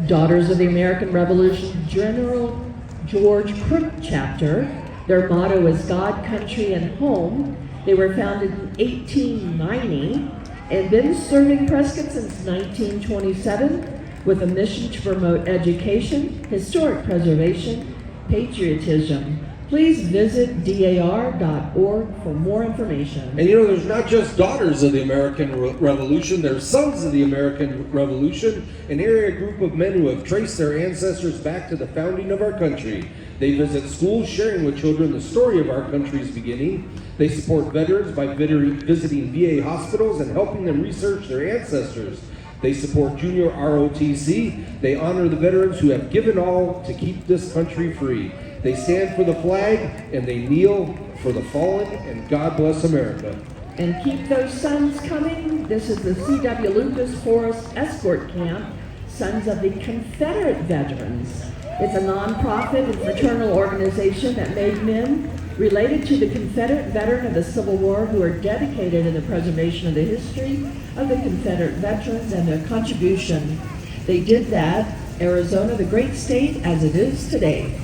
Daughters of the American Revolution General George Crook chapter. Their motto is God, Country, and Home. They were founded in 1890 and been serving Prescott since 1927 with a mission to promote education, historic preservation, patriotism. Please visit dar.org for more information. And you know, there's not just Daughters of the American Revolution, there's Sons of the American Revolution, an area group of men who have traced their ancestors back to the founding of our country. They visit schools, sharing with children the story of our country's beginning. They support veterans by visiting VA hospitals and helping them research their ancestors. They support Junior ROTC. They honor the veterans who have given all to keep this country free. They stand for the flag and they kneel for the fallen, and God bless America. And keep those sons coming. This is the C.W. Lucas Forest Escort Camp, Sons of the Confederate Veterans. It's a nonprofit and fraternal organization that made men related to the Confederate veteran of the Civil War who are dedicated in the preservation of the history of the Confederate veterans and their contribution. They did that, Arizona, the great state as it is today.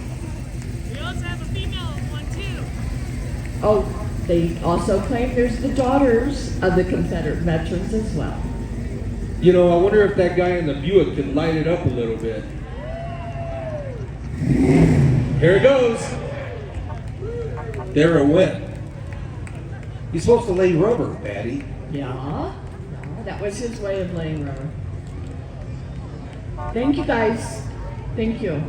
We also have a female one too. Oh, they also claim there's the daughters of the Confederate veterans as well. You know, I wonder if that guy in the Buick can light it up a little bit. Here it goes. There it went. He's supposed to lay rubber, Patty. Yeah, that was his way of laying rubber. Thank you, guys. Thank you.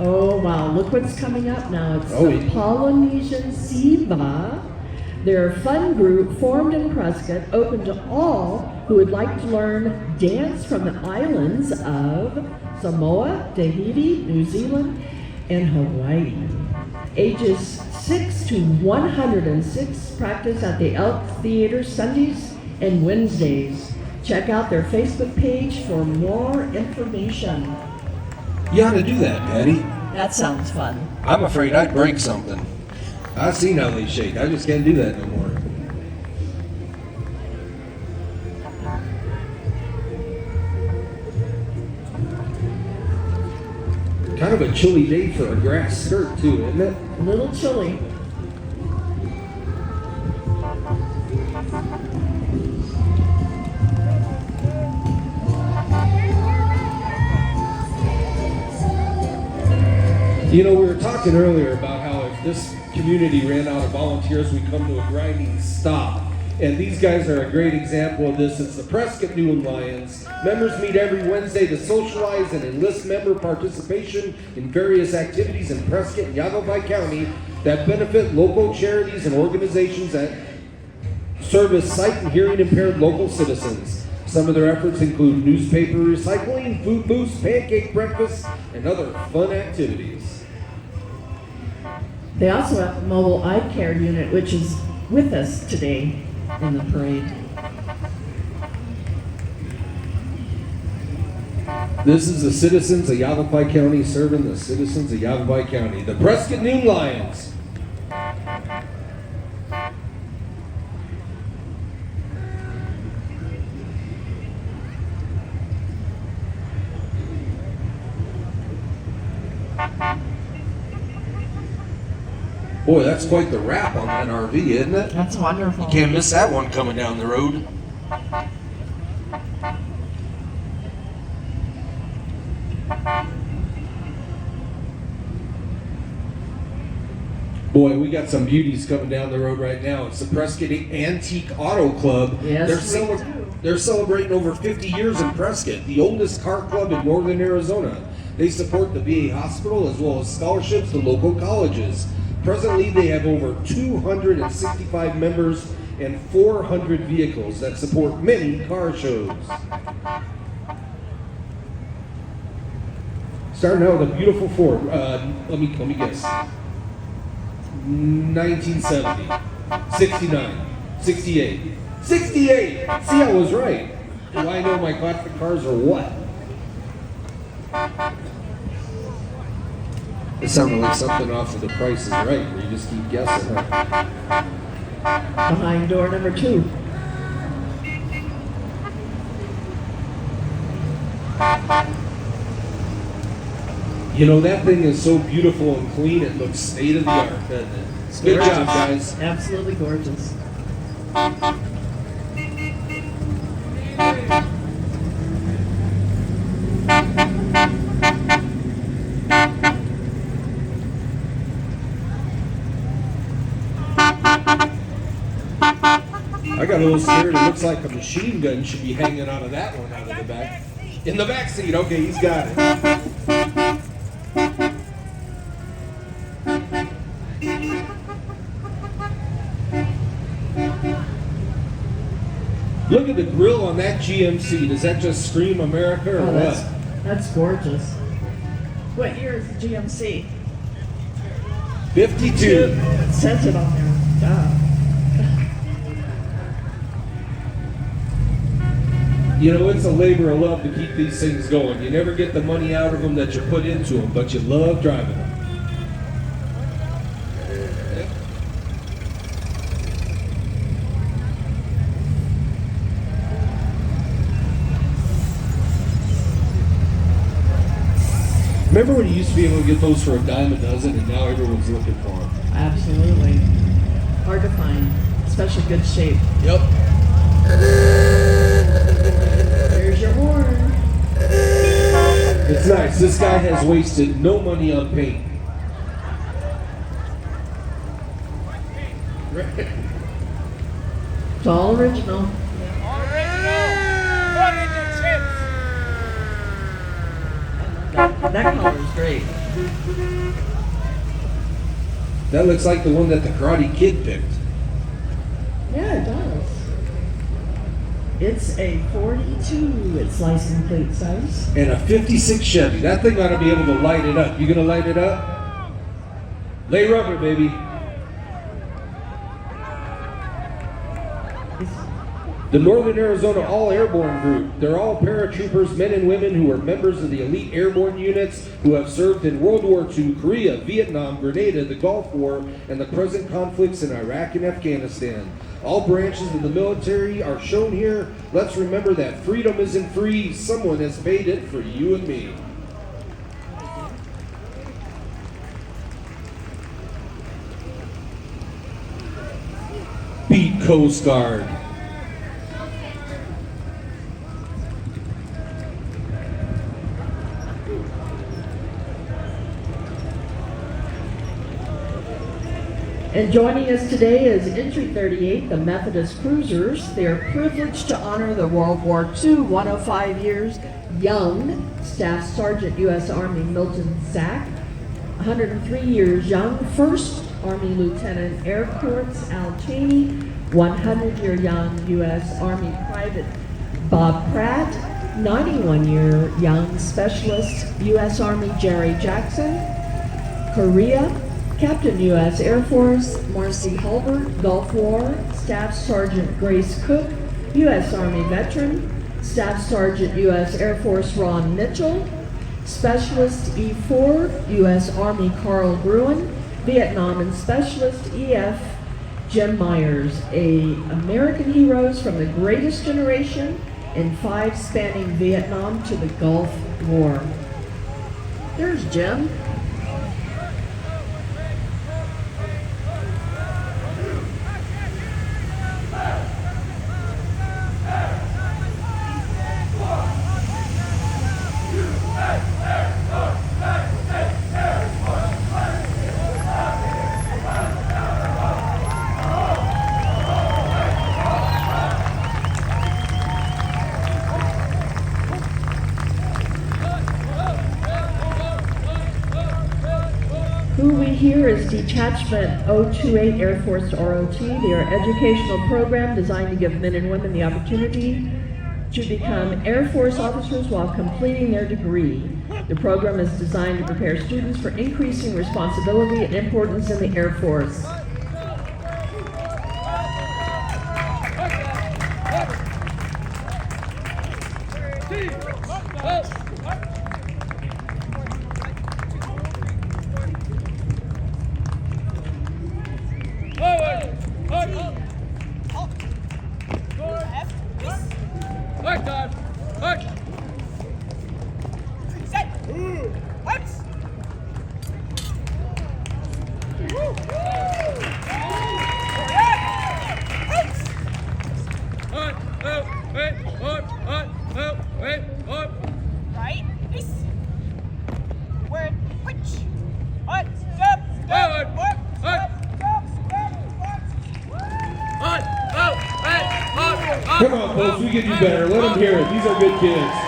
Oh, wow, look what's coming up now. It's Oh, the yeah. Polynesian Yava. They're a fun group formed in Prescott, open to all who would like to learn dance from the islands of Samoa, Tahiti, New Zealand, and Hawaii. Ages 6 to 106 practice at the Elk Theater Sundays and Wednesdays. Check out their Facebook page for more information. You ought to do that, Patty. That sounds fun. I'm afraid I'd break something. I've seen how they shake. I just can't do that no more. Kind of a chilly day for a grass skirt too, isn't it? A little chilly. You know, we were talking earlier about how if this community ran out of volunteers, we'd come to a grinding stop. And these guys are a great example of this. It's the Prescott Lions. Members meet every Wednesday to socialize and enlist member participation in various activities in Prescott and Yava County that benefit local charities and organizations that service sight and hearing impaired local citizens. Some of their efforts include newspaper recycling, food booths, pancake breakfast, and other fun activities. They also have a mobile eye care unit, which is with us today in the parade. This is the citizens of Yavapai County serving the citizens of Yavapai County. The Prescott Lions. Boy, that's quite the wrap on that RV, isn't it? That's wonderful. You can't miss that one coming down the road. Boy, we got some beauties coming down the road right now. It's the Prescott Antique Auto Club. Yes, They're celebrating over 50 years in Prescott, the oldest car club in northern Arizona. They support the VA hospital as well as scholarships to local colleges. Presently, they have over 265 members and 400 vehicles that support many car shows. Starting out with a beautiful Ford. Let me guess. 1970, 69, 68, 68. See, I was right. Do I know my classic cars or what? It sounded like something off of The Price is Right, where you just keep guessing, huh? Behind door number 2. You know, that thing is so beautiful and clean, it looks state of the art, doesn't it? Good job, guys. Absolutely gorgeous. I got a little scared. It looks like a machine gun should be hanging out of that one out of the back. In the back seat. Okay, he's got it. Look at the grill on that GMC. Does that just scream America or what? That's gorgeous. What year is the GMC? 52. It says it on there. Duh. You know, it's a labor of love to keep these things going. You never get the money out of them that you put into them, but you love driving them. Remember when you used to be able to get those for a dime a dozen, and now everyone's looking for them? Absolutely. Hard to find, especially good shape. Yep. There's your horn. It's nice. This guy has wasted no money on paint. It's all original. That color is great. That looks like the one that the Karate Kid picked. Yeah, it does. It's a 42, its license plate size. And a 56 Chevy. That thing ought to be able to light it up. You gonna light it up? Lay rubber, baby. The Northern Arizona All Airborne Group. They're all paratroopers, men and women who are members of the elite airborne units who have served in World War II, Korea, Vietnam, Grenada, the Gulf War, and the present conflicts in Iraq and Afghanistan. All branches of the military are shown here. Let's remember that freedom isn't free. Someone has paid it for you and me. Beat Coast Guard. And joining us today is Entry 38, the Methodist Cruisers. They are privileged to honor the World War II 105 years young Staff Sergeant U.S. Army Milton Sack, 103 years young First Army Lieutenant Air Corps Al Cheney, 100-year young U.S. Army Private Bob Pratt, 91-year young Specialist U.S. Army Jerry Jackson, Korea, Captain U.S. Air Force Marcy Hulbert, Gulf War, Staff Sergeant Grace Cook, U.S. Army Veteran, Staff Sergeant U.S. Air Force Ron Mitchell, Specialist E4, U.S. Army Carl Gruen, Vietnam and Specialist EF Jim Myers, American heroes from the greatest generation in 5 spanning Vietnam to the Gulf War. There's Jim. Who we hear is Detachment 028 Air Force ROT. They are an educational program designed to give men and women the opportunity to become Air Force officers while completing their degree. The program is designed to prepare students for increasing responsibility and importance in the Air Force. Come on, folks, we can do better. Let them hear it. These are good kids.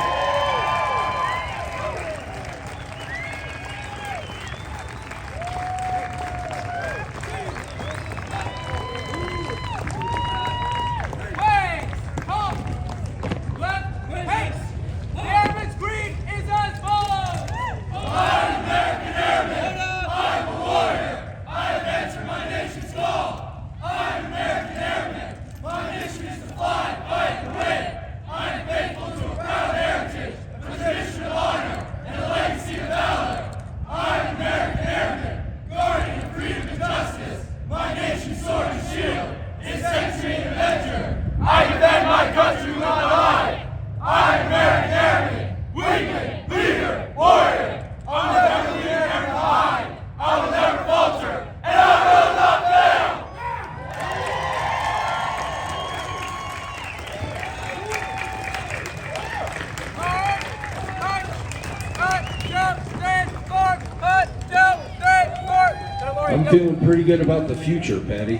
I'm feeling pretty good about the future, Patty.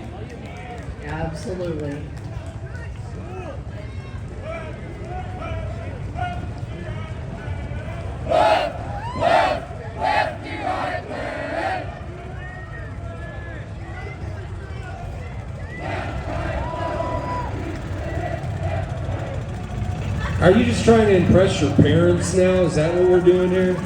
Absolutely. Left, left, left, Are you just trying to impress your parents now? Is that what we're doing here?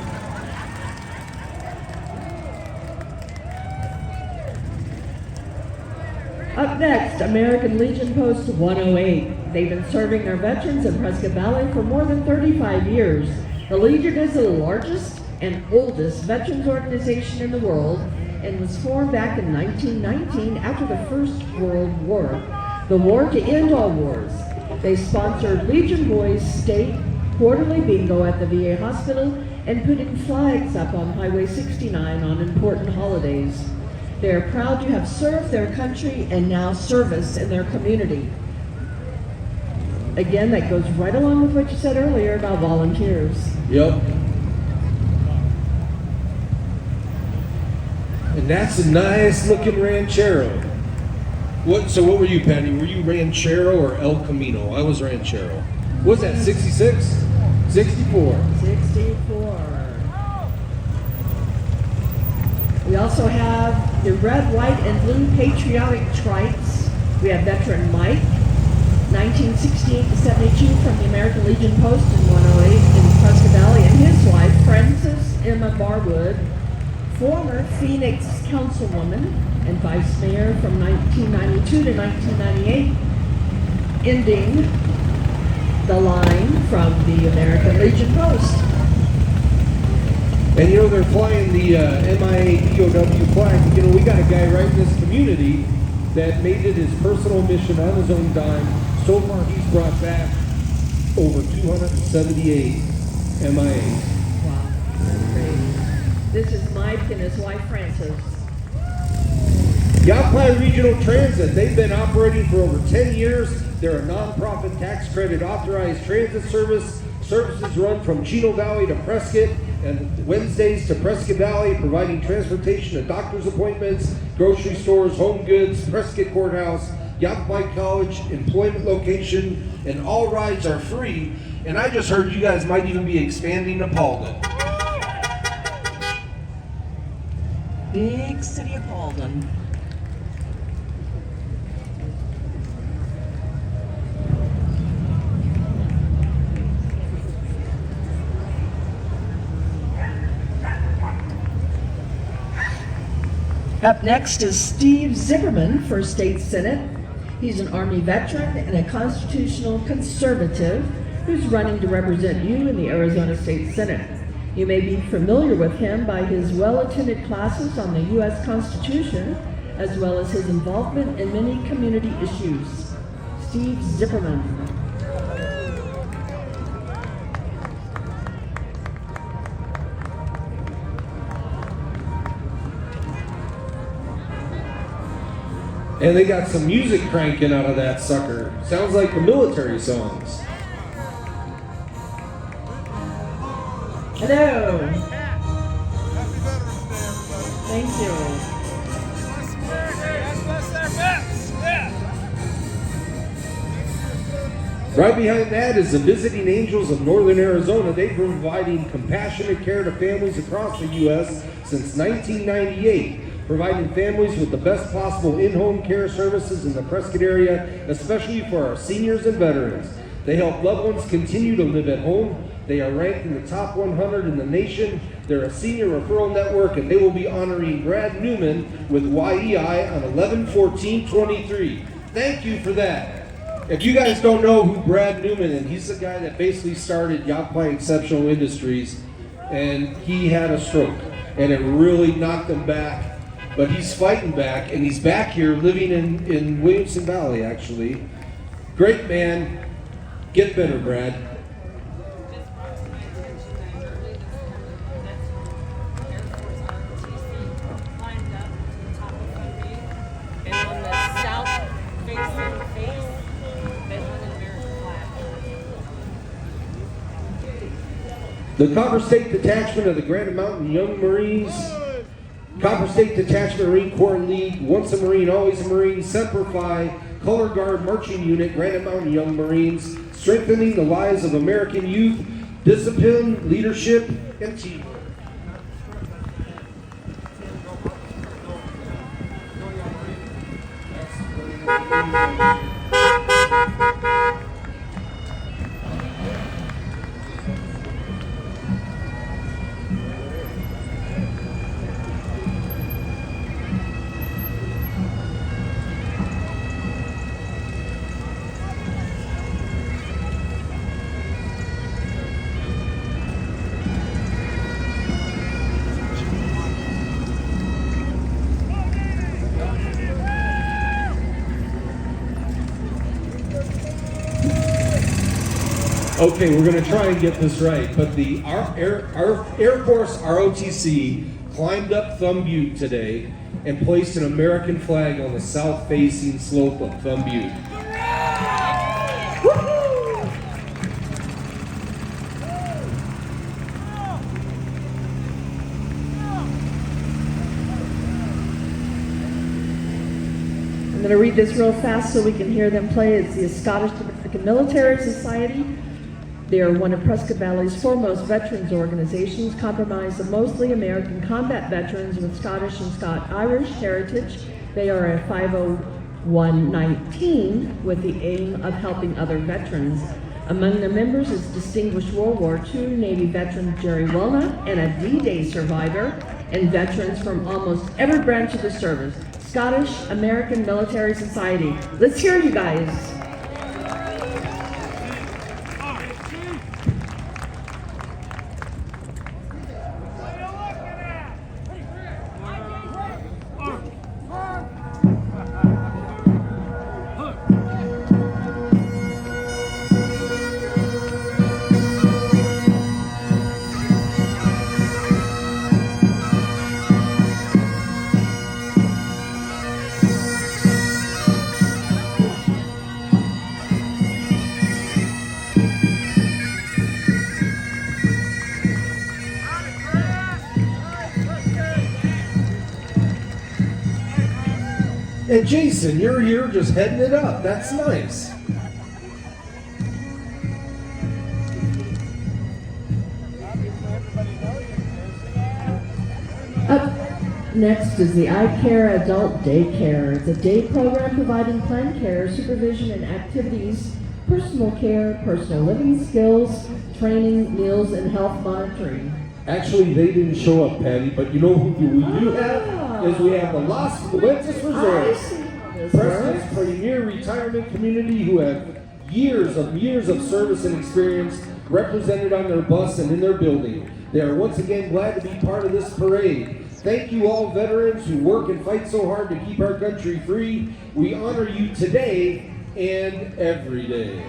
Up next, American Legion Post 108. They've been serving their veterans in Prescott Valley for more than 35 years. The Legion is the largest and oldest veterans organization in the world and was formed back in 1919 after the First World War, the war to end all wars. They sponsored Legion Boys State quarterly bingo at the VA hospital and putting flags up on Highway 69 on important holidays. They are proud to have served their country and now service in their community. Again, that goes right along with what you said earlier about volunteers. Yep. And that's a nice looking ranchero. So what were you, Patty? Were you ranchero or El Camino? I was ranchero. What was that, 66? 64. 64. We also have the red, white, and blue patriotic trikes. We have veteran Mike, 1968 to 72 from the American Legion Post in 108 in Prescott Valley, and his wife, Frances Emma Barwood, former Phoenix councilwoman and vice mayor from 1992 to 1998, ending the line from the American Legion Post. And you know, they're flying the MIA POW flag. You know, we got a guy right in this community that made it his personal mission on his own dime. So far, he's brought back over 278 MIAs. Wow, that's great. This is Mike and his wife, Frances. Yava Regional Transit, they've been operating for over 10 years. They're a nonprofit tax credit authorized transit service. Services run from Chino Valley to Prescott and Wednesdays to Prescott Valley, providing transportation to doctor's appointments, grocery stores, home goods, Prescott Courthouse, Yava College, employment location, and all rides are free. And I just heard you guys might even be expanding to Paulden. Big city of Paulden. Up next is Steve Zimmerman for State Senate. He's an Army veteran and a constitutional conservative who's running to represent you in the Arizona State Senate. You may be familiar with him by his well-attended classes on the U.S. Constitution, as well as his involvement in many community issues. Steve Zimmerman. And they got some music cranking out of that sucker. Sounds like the military songs. Hello. Thank you. Right behind that is the Visiting Angels of Northern Arizona. They've been providing compassionate care to families across the U.S. since 1998. Providing families with the best possible in-home care services in the Prescott area, especially for our seniors and veterans. They help loved ones continue to live at home. They are ranked in the top 100 in the nation. They're a senior referral network, and they will be honoring Brad Newman with YEI on 11/14/23. Thank you for that. If you guys don't know who Brad Newman is, he's the guy that basically started Yava Exceptional Industries, and he had a stroke, and it really knocked him back. But he's fighting back, and he's back here living in Williamson Valley, actually. Great man. Get better, Brad. The Copper State Detachment of the Granite Mountain Young Marines. Copper State Detachment Marine Corps League, once a Marine, always a Marine, Semper Fi, Color Guard Marching Unit, Granite Mountain Young Marines, strengthening the lives of American youth, discipline, leadership, and teamwork. Okay, we're going to try and get this right, but the Air Force ROTC climbed up Thumb Butte today and placed an American flag on the south-facing slope of Thumb Butte. I'm going to read this real fast so we can hear them play. It's the Scottish Military Society. They are one of Prescott Valley's foremost veterans organizations, comprised of mostly American combat veterans with Scottish and Scot-Irish heritage. They are a 501(19) with the aim of helping other veterans. Among their members is distinguished World War II Navy veteran Jerry Wilna and a D-Day survivor, and veterans from almost every branch of the service. Scottish American Military Society. Let's hear you guys. And Jason, you're here just heading it up. That's nice. Up next is the I Care Adult Daycare. It's a day program providing planned care, supervision, and activities, personal care, personal living skills, training, meals, and health monitoring. Actually, they didn't show up, Patty, but you know who we do have? Is we have the Las Fuentes Resort, Prescott's premier retirement community who have years of service and experience represented on their bus and in their building. They are once again glad to be part of this parade. Thank you all veterans who work and fight so hard to keep our country free. We honor you today and every day.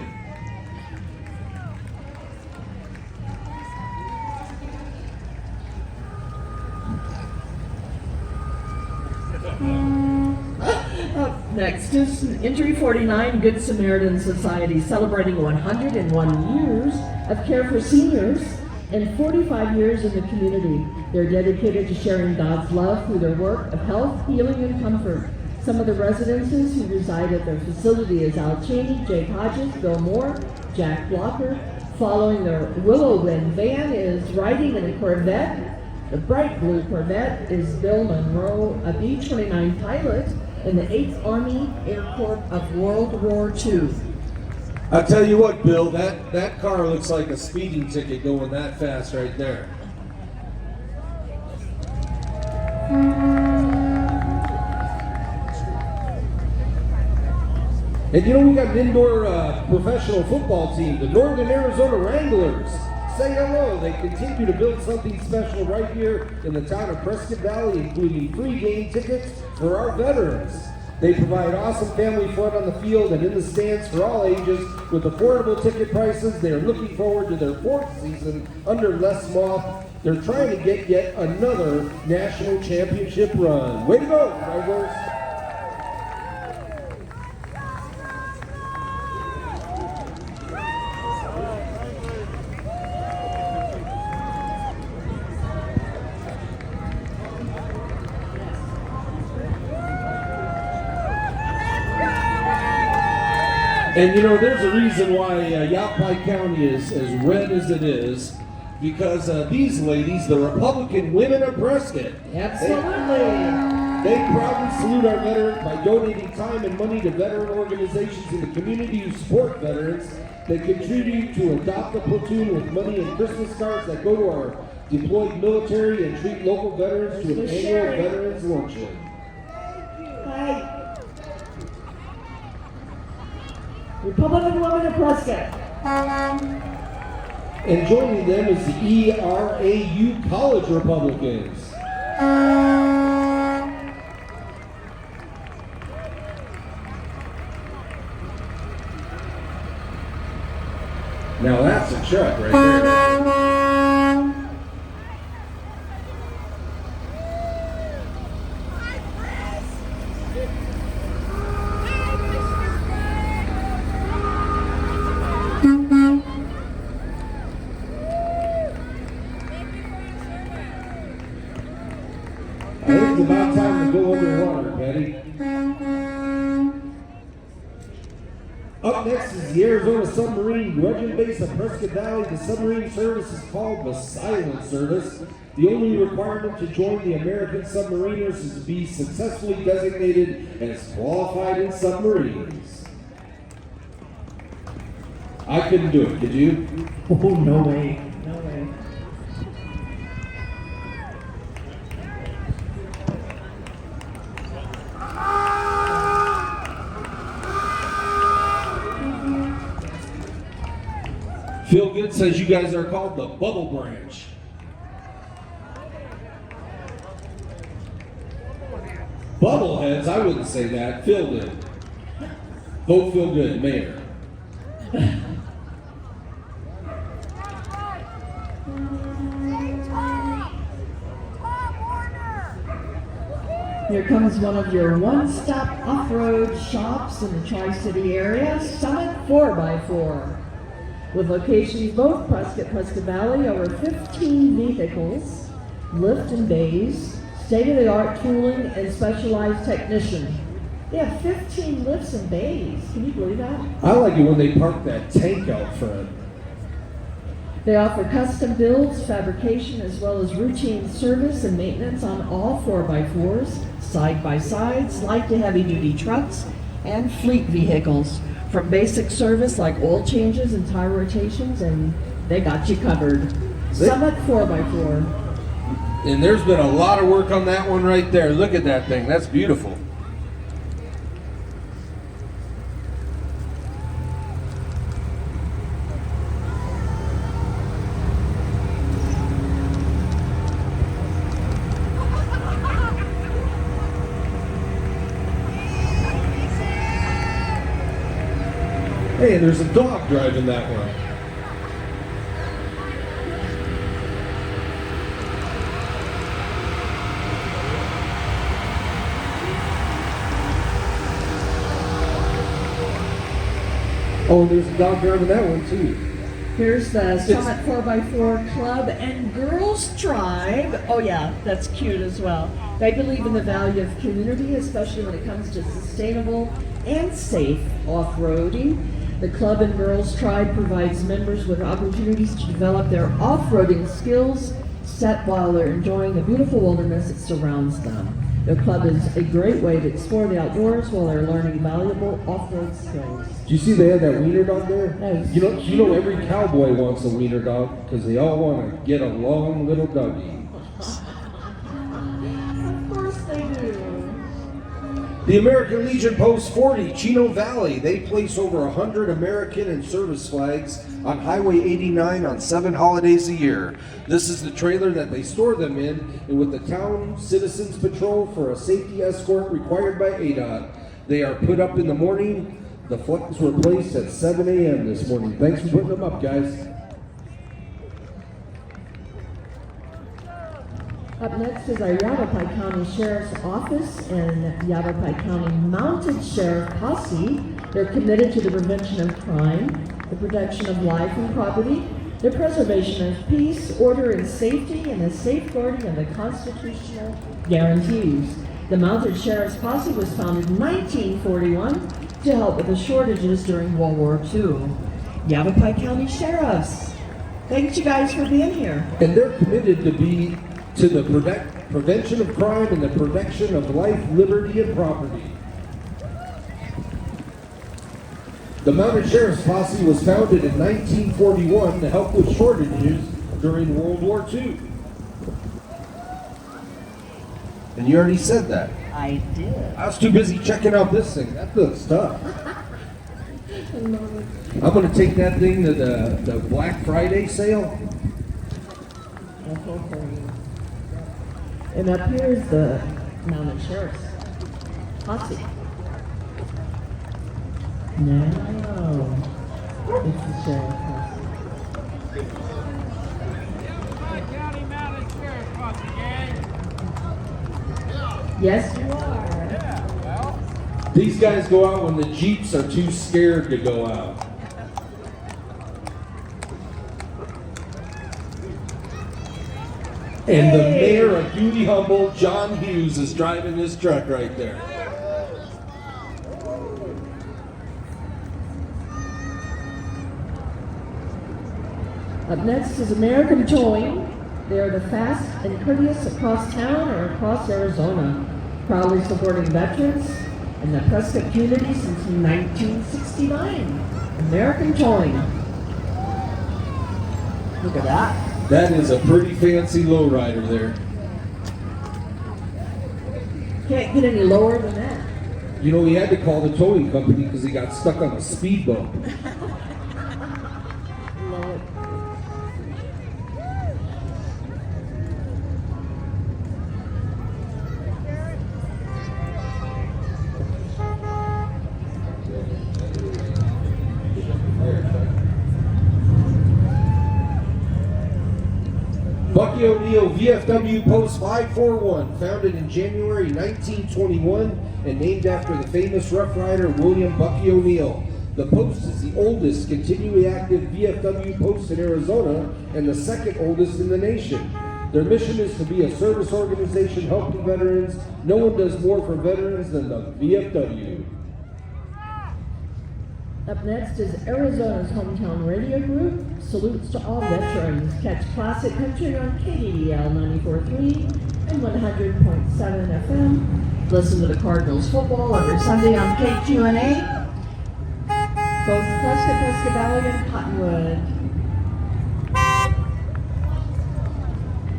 Up next is Entry 49 Good Samaritan Society, celebrating 101 years of care for seniors and 45 years in the community. They're dedicated to sharing God's love through their work of health, healing, and comfort. Some of the residences who reside at their facility is Al Cheney, Jake Hodges, Bill Moore, Jack Blocker. Following their Willow Wind van is riding in a Corvette. The bright blue Corvette is Bill Monroe, a B-29 pilot in the 8th Army Air Corps of World War II. I tell you what, Bill, that car looks like a speeding ticket going that fast right there. And you know, we got an indoor professional football team, the Northern Arizona Wranglers. Say hello. They continue to build something special right here in the town of Prescott Valley, including free game tickets for our veterans. They provide awesome family fun on the field and in the stands for all ages with affordable ticket prices. They are looking forward to their 4th season under Les Moth. They're trying to get yet another national championship run. Way to go, Wranglers. And you know, there's a reason why Yavapai County is as red as it is, because these ladies, the Republican women of Prescott, Absolutely. they proudly salute our veterans by donating time and money to veteran organizations in the community who support veterans. They contribute to adopt a platoon with money and Christmas cards that go to our deployed military and treat local veterans to an annual veterans luncheon. Hi. Republican women of Prescott. And joining them is the ERAU College Republicans. Now that's a truck right there. I think it's about time to go underwater, Betty. Up next is the Arizona Submarine Dredging Base of Prescott Valley. The submarine service is called the Silent Service. The only requirement to join the American submariners is to be successfully designated as qualified in submarines. I couldn't do it, could you? Oh, no way. No way. Feel Good says you guys are called the Bubble Branch. Bubbleheads, I wouldn't say that. Feel Good. Vote Feel Good, Mayor. Here comes one of your one-stop off-road shops in the Tri-City area, Summit 4x4. With locations both Prescott Valley, over 15 vehicles, lift and bays, state-of-the-art tooling, and specialized technician. They have 15 lifts and bays. Can you believe that? I like it when they park that tank out front. They offer custom builds, fabrication, as well as routine service and maintenance on all 4x4s, side-by-sides, light to heavy-duty trucks, and fleet vehicles. From basic service like oil changes and tire rotations, and they got you covered. Summit 4x4. And there's been a lot of work on that one right there. Look at that thing. That's beautiful. Hey, there's a dog driving that one. Oh, and there's a dog driving that one too. Here's the Summit 4x4 Club and Girls Tribe. Oh yeah, that's cute as well. They believe in the value of community, especially when it comes to sustainable and safe off-roading. The Club and Girls Tribe provides members with opportunities to develop their off-roading skills set while they're enjoying the beautiful wilderness that surrounds them. The club is a great way to explore the outdoors while they're learning valuable off-road skills. Do you see they have that wiener dog there? Nice. You know every cowboy wants a wiener dog because they all want to get a long little doggy. Of course they do. The American Legion Post 40, Chino Valley. They place over 100 American and service flags on Highway 89 on 7 holidays a year. This is the trailer that they store them in, and with the town citizens patrol for a safety escort required by ADOT, they are put up in the morning. The flags were placed at 7 a.m. this morning. Thanks for putting them up, guys. Up next is our Yavapai County Sheriff's Office and Yavapai County Mounted Sheriff Posse. They're committed to the prevention of crime, the protection of life and property, the preservation of peace, order, and safety, and the safeguarding of the constitutional guarantees. The Mounted Sheriff's Posse was founded in 1941 to help with the shortages during World War II. Yavapai County Sheriffs, thanks you guys for being here. And they're committed to be to the prevention of crime and the protection of life, liberty, and property. The Mounted Sheriff's Posse was founded in 1941 to help with shortages during World War II. And you already said that. I did. I was too busy checking out this thing. That looks tough. I'm going to take that thing to the Black Friday sale. And up here is the Mounted Sheriff's Posse. No, it's the Sheriff's Posse. County Mounted Sheriff Posse, gang. Yes, you are. These guys go out when the Jeeps are too scared to go out. And the mayor of Duty Humble, John Hughes, is driving this truck right there. Up next is American Towing. They are the fast and courteous across town or across Arizona, proudly supporting veterans and the Prescott community since 1969. American Towing. Look at that. That is a pretty fancy lowrider there. Can't get any lower than that. You know, he had to call the towing company because he got stuck on a speed bump. Love it. Bucky O'Neill, VFW Post 541, founded in January 1921 and named after the famous Rough Rider William Bucky O'Neill. The post is the oldest continually active VFW post in Arizona and the second oldest in the nation. Their mission is to be a service organization helping veterans. No one does more for veterans than the VFW. Up next is Arizona's hometown radio group. Salutes to all veterans. Catch classic country on KDDL 94.3 and 100.7 FM. Listen to the Cardinals football every Sunday on KQNA. Both Prescott Valley and Cottonwood.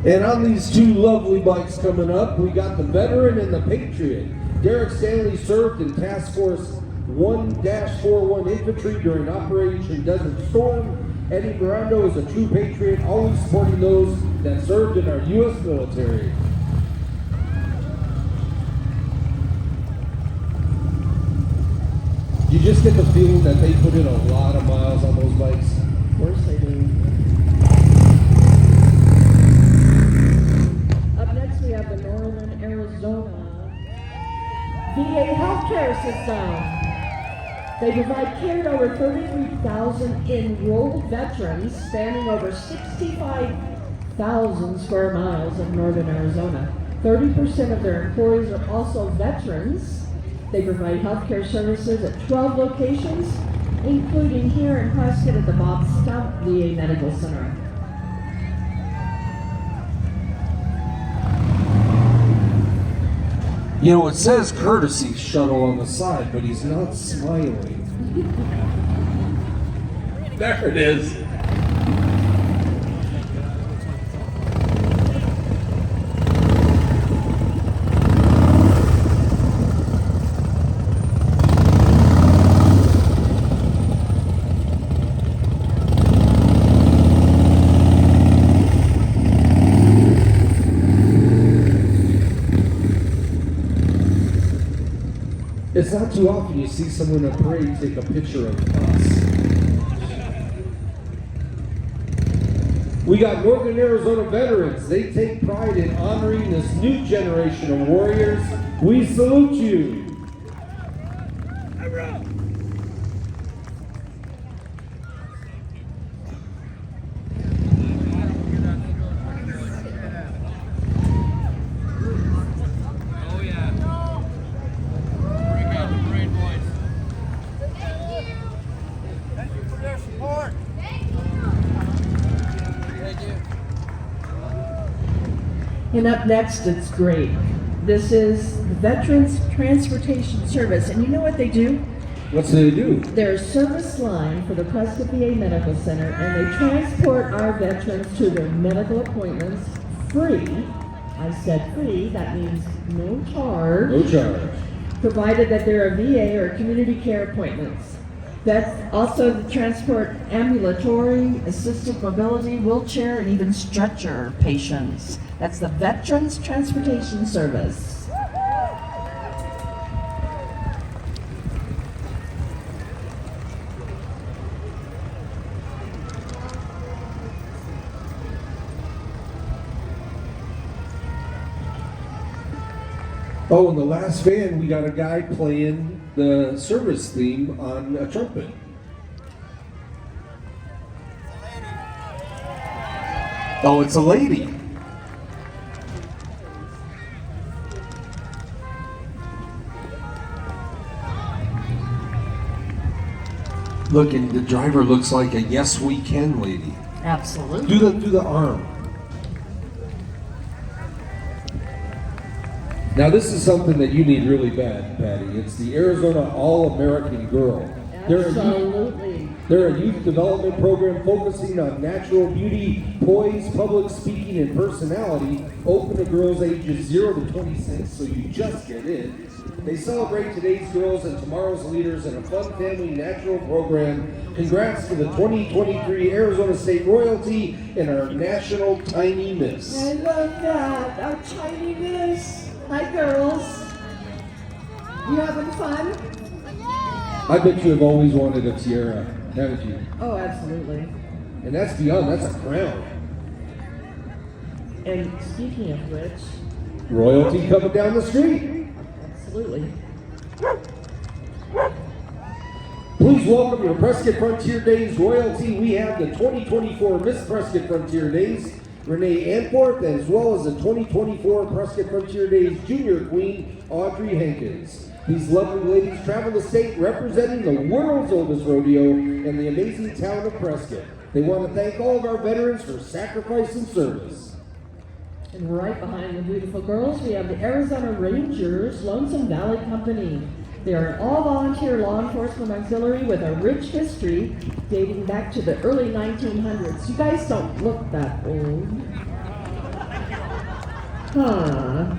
And on these two lovely bikes coming up, we got the veteran and the patriot. Derek Stanley served in Task Force 1-41 Infantry during Operation Desert Storm. Eddie Mirando is a true patriot, always supporting those that served in our U.S. military. You just get the feeling that they put in a lot of miles on those bikes. Of course they do. Up next we have the Northern Arizona VA healthcare system. They provide care to over 33,000 enrolled veterans spanning over 65,000 square miles of northern Arizona. 30% of their employees are also veterans. They provide healthcare services at 12 locations, including here in Prescott at the Bob Scout VA Medical Center. You know, it says courtesy shuttle on the side, but he's not smiling. There it is. It's not too often you see someone in a parade take a picture of us. We got Northern Arizona veterans. They take pride in honoring this new generation of warriors. We salute you. And up next, it's great. This is the Veterans Transportation Service. And you know what they do? What do they do? They're a service line for the Prescott VA Medical Center, and they transport our veterans to their medical appointments free. I said free, that means no charge. No charge. Provided that they're a VA or community care appointments. That's also the transport ambulatory, assisted mobility, wheelchair, and even stretcher patients. That's the Veterans Transportation Service. Oh, in the last van, we got a guy playing the service theme on a trumpet. Oh, it's a lady. Look, and the driver looks like a yes we can lady. Absolutely. Do the arm. Now this is something that you need really bad, Patty. It's the Arizona All-American Girl. Absolutely. They're a youth development program focusing on natural beauty, poise, public speaking, and personality, open to girls ages 0 to 26, so you just get in. They celebrate today's girls and tomorrow's leaders in a fun family natural program. Congrats to the 2023 Arizona State Royalty and our National Tiny Miss. I love that. Our tiny miss. Hi, girls. You having fun? I bet you have always wanted a tiara, haven't you? Oh, absolutely. And that's beyond, that's a crown. And speaking of which, Royalty coming down the street. absolutely. Please welcome your Prescott Frontier Days royalty. We have the 2024 Miss Prescott Frontier Days, Renee Anforth, as well as the 2024 Prescott Frontier Days Junior Queen, Audrey Hankins. These lovely ladies travel the state representing the world's oldest rodeo and the amazing town of Prescott. They want to thank all of our veterans for sacrifice and service. And right behind the beautiful girls, we have the Arizona Rangers Lonesome Valley Company. They are an all-volunteer law enforcement auxiliary with a rich history dating back to the early 1900s. You guys don't look that old. Huh.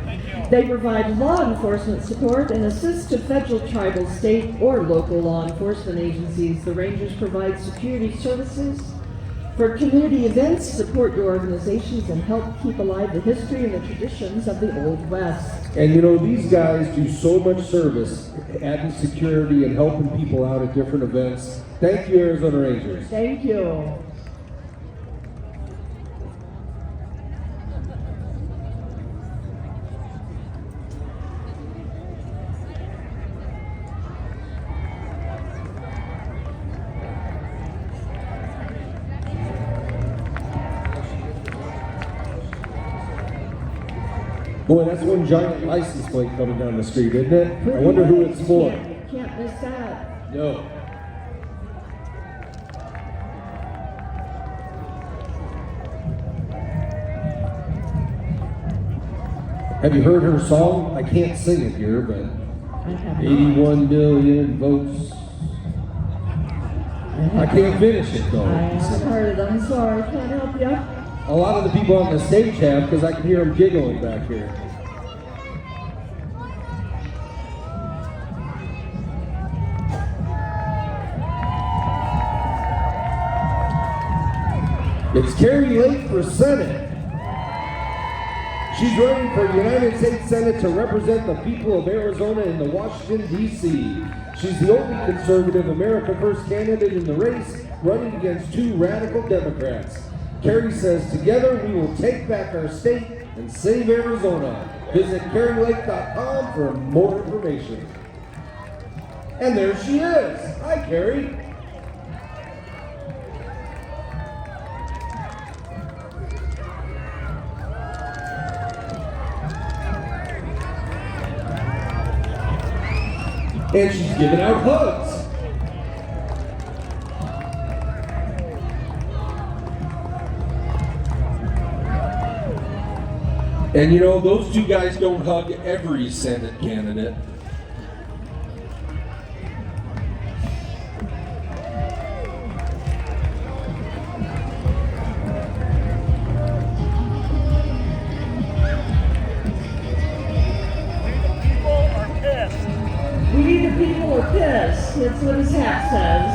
They provide law enforcement support and assist to federal, tribal, state, or local law enforcement agencies. The Rangers provide security services for community events, support your organizations, and help keep alive the history and the traditions of the Old West. And you know, these guys do so much service, adding security and helping people out at different events. Thank you, Arizona Rangers. Thank you. Boy, that's one giant license plate coming down the street, isn't it? I wonder who it's for. Can't miss that. No. Have you heard her song? I can't sing it here, but I have 81 million votes. I can't finish it though. I haven't heard it. I'm sorry. Can't help you. A lot of the people on the stage have, because I can hear them giggling back here. It's Carrie Lake for Senate. She's running for United States Senate to represent the people of Arizona in the Washington, D.C. She's the only conservative America First candidate in the race, running against two radical Democrats. Carrie says, together we will take back our state and save Arizona. Visit carrielake.com for more information. And there she is. Hi, Carrie. And she's giving out hugs. And you know, those two guys don't hug every Senate candidate. We the people are pissed. That's what his hat says.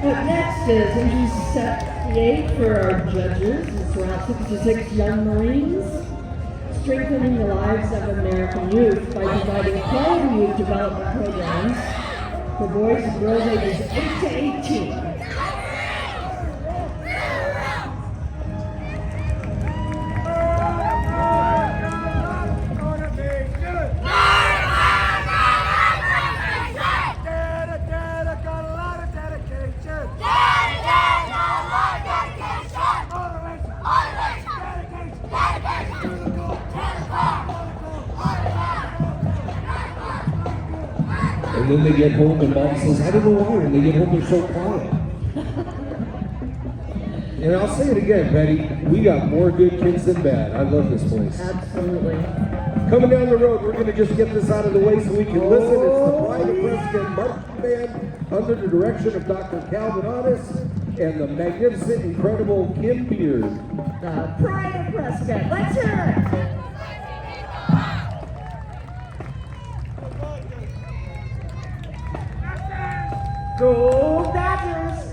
Up next is entry set 8 for our judges. It's around 66 young Marines, strengthening the lives of American youth by providing quality youth development programs for boys and girls ages 8 to 18. And then they get home and mom says, I don't know why, when they get home they're so quiet. And I'll say it again, Betty, we got more good kids than bad. I love this place. Absolutely. Coming down the road, we're going to just get this out of the way so we can listen. It's the Pride of Prescott Marching Band under the direction of Dr. Calvin Otis and the magnificent, incredible Kim Beard. The Pride of Prescott. Let's hear it. Go Badgers!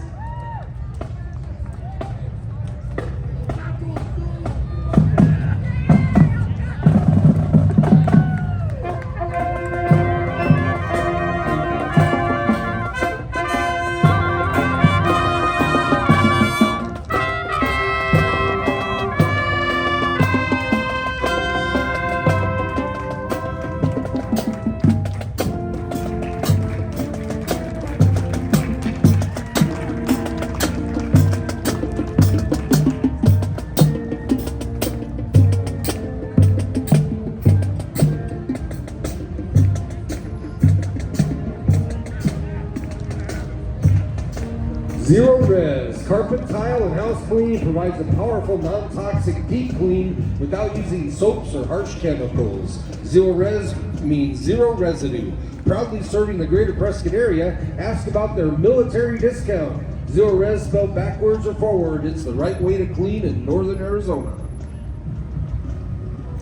Zero Res, carpet, tile, and house cleaning provides a powerful non-toxic deep clean without using soaps or harsh chemicals. Zero Res means zero residue. Proudly serving the greater Prescott area, ask about their military discount. Zero Res spelled backwards or forward, it's the right way to clean in northern Arizona.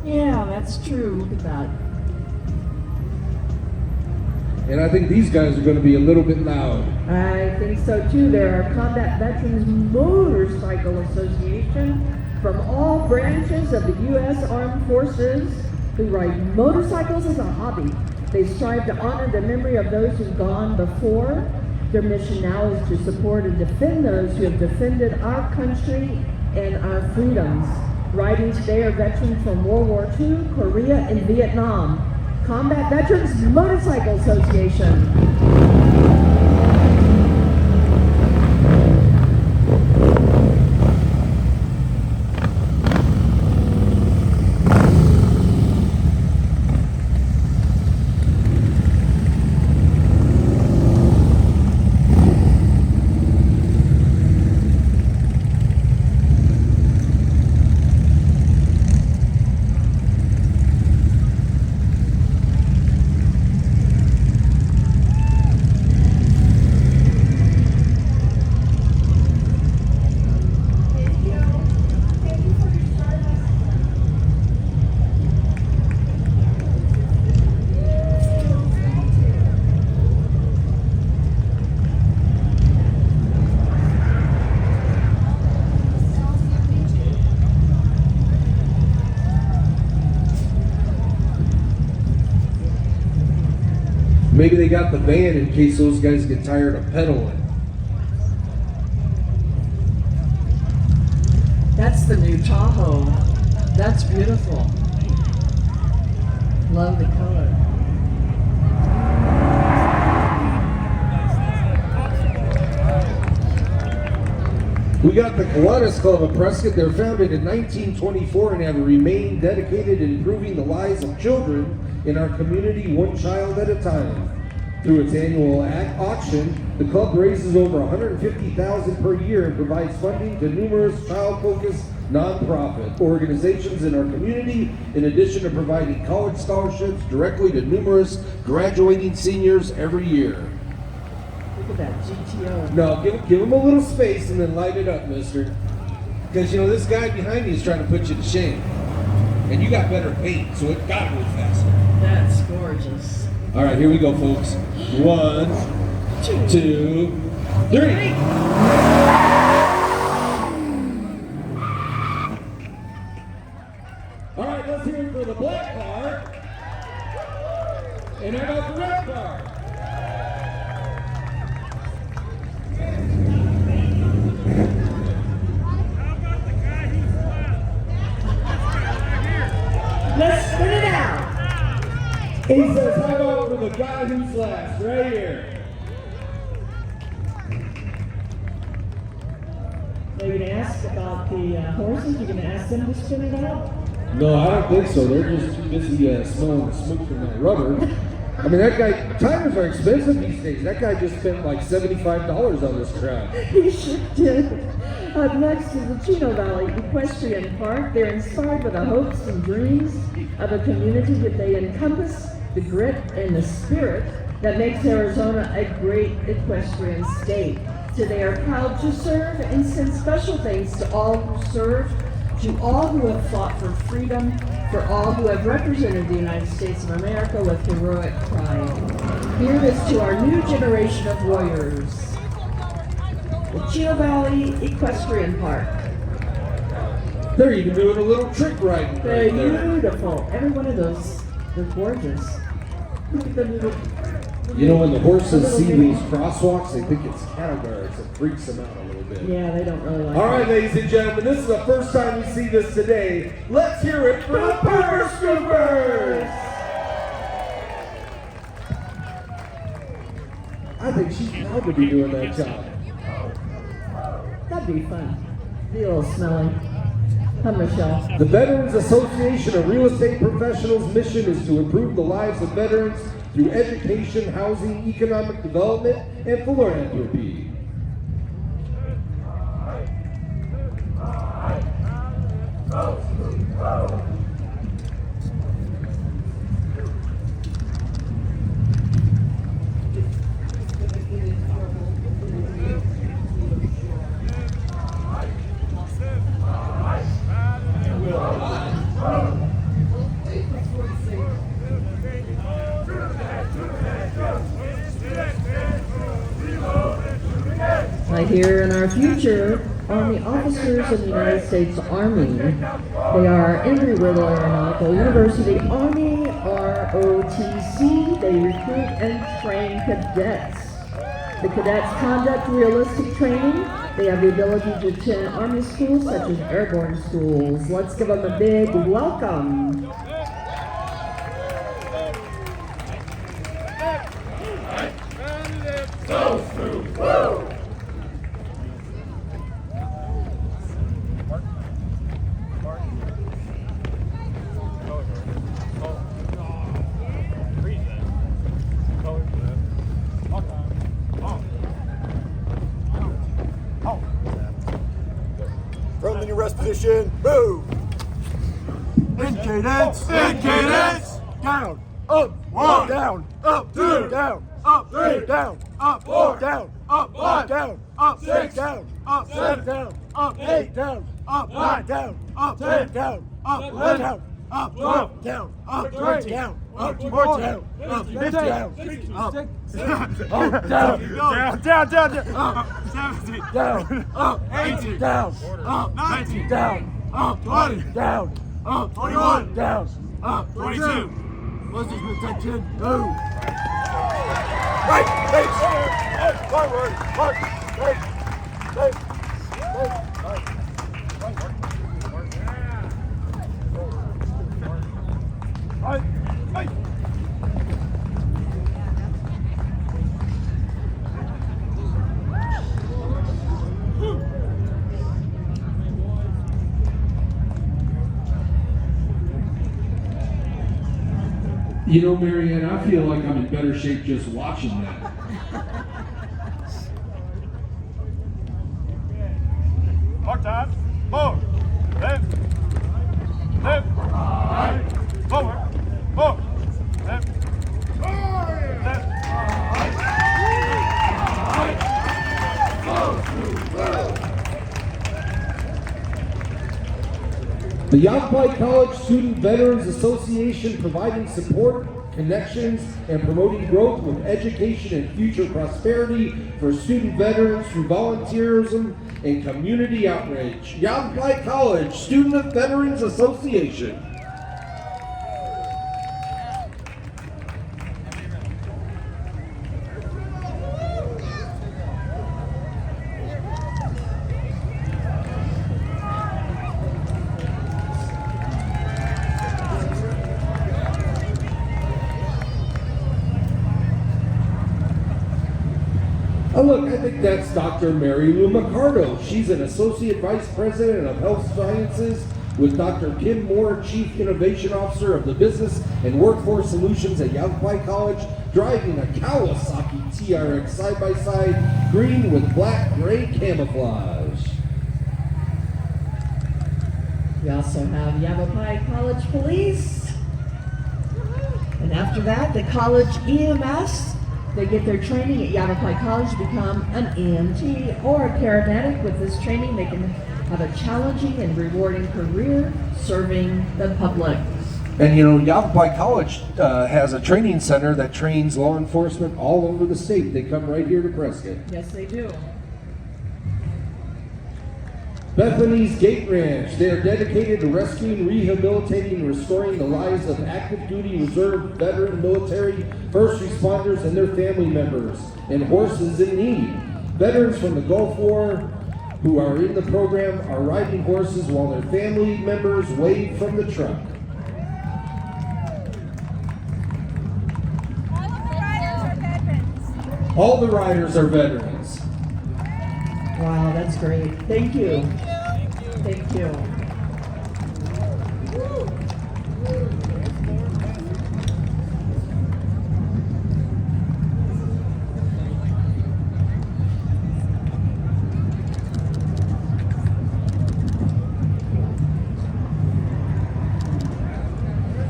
Yeah, that's true. Look at that. And I think these guys are going to be a little bit loud. I think so too. They're our Combat Veterans Motorcycle Association from all branches of the U.S. Armed Forces who ride motorcycles as a hobby. They strive to honor the memory of those who've gone before. Their mission now is to support and defend those who have defended our country and our freedoms. Riding today are veterans from World War II, Korea, and Vietnam. Combat Veterans Motorcycle Association. Maybe they got the van in case those guys get tired of pedaling. That's the new Tahoe. That's beautiful. Love the color. We got the Kiwanis Club of Prescott. They're founded in 1924 and have remained dedicated in improving the lives of children in our community one child at a time. Through its annual auction, the club raises over $150,000 per year and provides funding to numerous child-focused nonprofit organizations in our community, in addition to providing college scholarships directly to numerous graduating seniors every year. Look at that GTO. No, give him a little space and then light it up, mister. Because, you know, this guy behind you is trying to put you to shame. And you got better paint, so it got to move faster. That's gorgeous. All right, here we go, folks. 1, 2, 3. All right, let's hear it for the black car. And how about the red car? Let's spin it out. He says, how about for the guy who's last, right here. Are you going to ask about the horses? You're going to ask them to spin it out? No, I don't think so. They're just too busy smelling the smoke from that rubber. I mean, that guy, tires are expensive these days. That guy just spent like $75 on this crowd. He sure did. Up next is the Chino Valley Equestrian Park. They're inspired by the hopes and dreams of a community that they encompass the grit and the spirit that makes Arizona a great equestrian state. So they are proud to serve and send special thanks to all who serve, to all who have fought for freedom, for all who have represented the United States of America with heroic pride. Here it is to our new generation of warriors. The Chino Valley Equestrian Park. They're even doing a little trick riding. They're right there. beautiful. Every one of those, they're gorgeous. Look at the little. You know, when the horses see these crosswalks, they think it's cattle guards. It freaks them out a little bit. Yeah, they don't really like All right, it. ladies and gentlemen, this is the first time we see this today. Let's hear it for the paratroopers! I think she's proud to be doing that job. That'd be fun. Be a little smelly. Huh, Michelle? The Veterans Association of Real Estate Professionals' mission is to improve the lives of veterans through education, housing, economic development, and philanthropy. Right here in our future, Army officers of the United States Army. They are Embry-Riddle Aeronautical University Army ROTC. They recruit and train cadets. The cadets conduct realistic training. They have the ability to attend Army schools such as Airborne schools. Let's give them a big welcome. From the new rest position, move! In cadence! In cadence! Down! Up! One! Down! Up! Two! Down! Up! Three! Down! Up! Four! Down! Up! Five! Down! Up! Six! Down! Up! Seven! Down! Up! Eight! Down! Up! Nine! Down! Up! 10! Down! Up! 11! Down! Up! 12! Down! Up! 13! Down! Up! 14! Down! Up! 15! Down! Up! Oh, down! Down! Down! Up! 17! Down! Up! 18! Down! Up! 19! Down! Up! 20! Down! Up! 21! Down! Up! 22! Muscles protection, move! Right! Face! Forward! March! Right! Right! Right! Right! You know, Marianne, I feel like I'm in better shape just watching that. More time. More. Left. Left. Right. Forward. More. Left. Left. The Yava College Student Veterans Association providing support, connections, and promoting growth with education and future prosperity for student veterans through volunteerism and community outreach. Yava College Student Veterans Association. Oh look, I think that's Dr. Mary Lou Mercado. She's an Associate Vice President of Health Sciences with Dr. Kim Moore, Chief Innovation Officer of the Business and Workforce Solutions at Yava College, driving a Kawasaki TRX side-by-side, green with black-gray camouflage. We also have Yavapai College Police. And after that, the college EMS. They get their training at Yavapai College to become an EMT or a paramedic. With this training, they can have a challenging and rewarding career serving the public. And you know, Yavapai College has a training center that trains law enforcement all over the state. They come right here to Prescott. Yes, they do. Bethany's Gate Ranch. They are dedicated to rescuing, rehabilitating, and restoring the lives of active duty, reserve, veteran, military, first responders, and their family members, and horses in need. Veterans from the Gulf War who are in the program are riding horses while their family members wave from the truck. All the riders are veterans. Wow, that's great. Thank you. Thank you.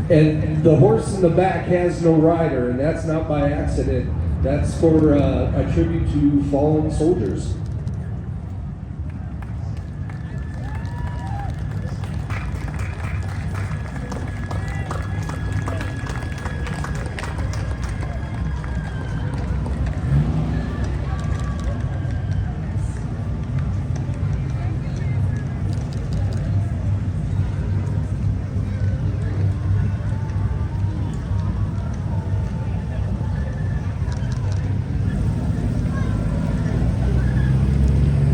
And the horse in the back has no rider, and that's not by accident. That's for a tribute to fallen soldiers.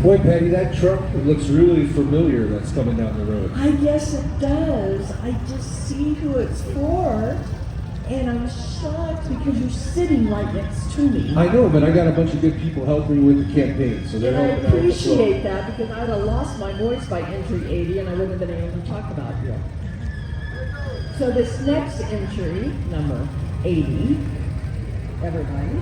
Boy, Patty, that truck looks really familiar that's coming down the road. I guess it does. I just see who it's for, and I'm shocked because you're sitting right next to me. I know, but I got a bunch of good people helping me with the campaign, so they're And I helping out with the flow. appreciate that because I'd have lost my voice by entry 80 and I wouldn't have been able to talk about you. So this next entry, number 80, everybody,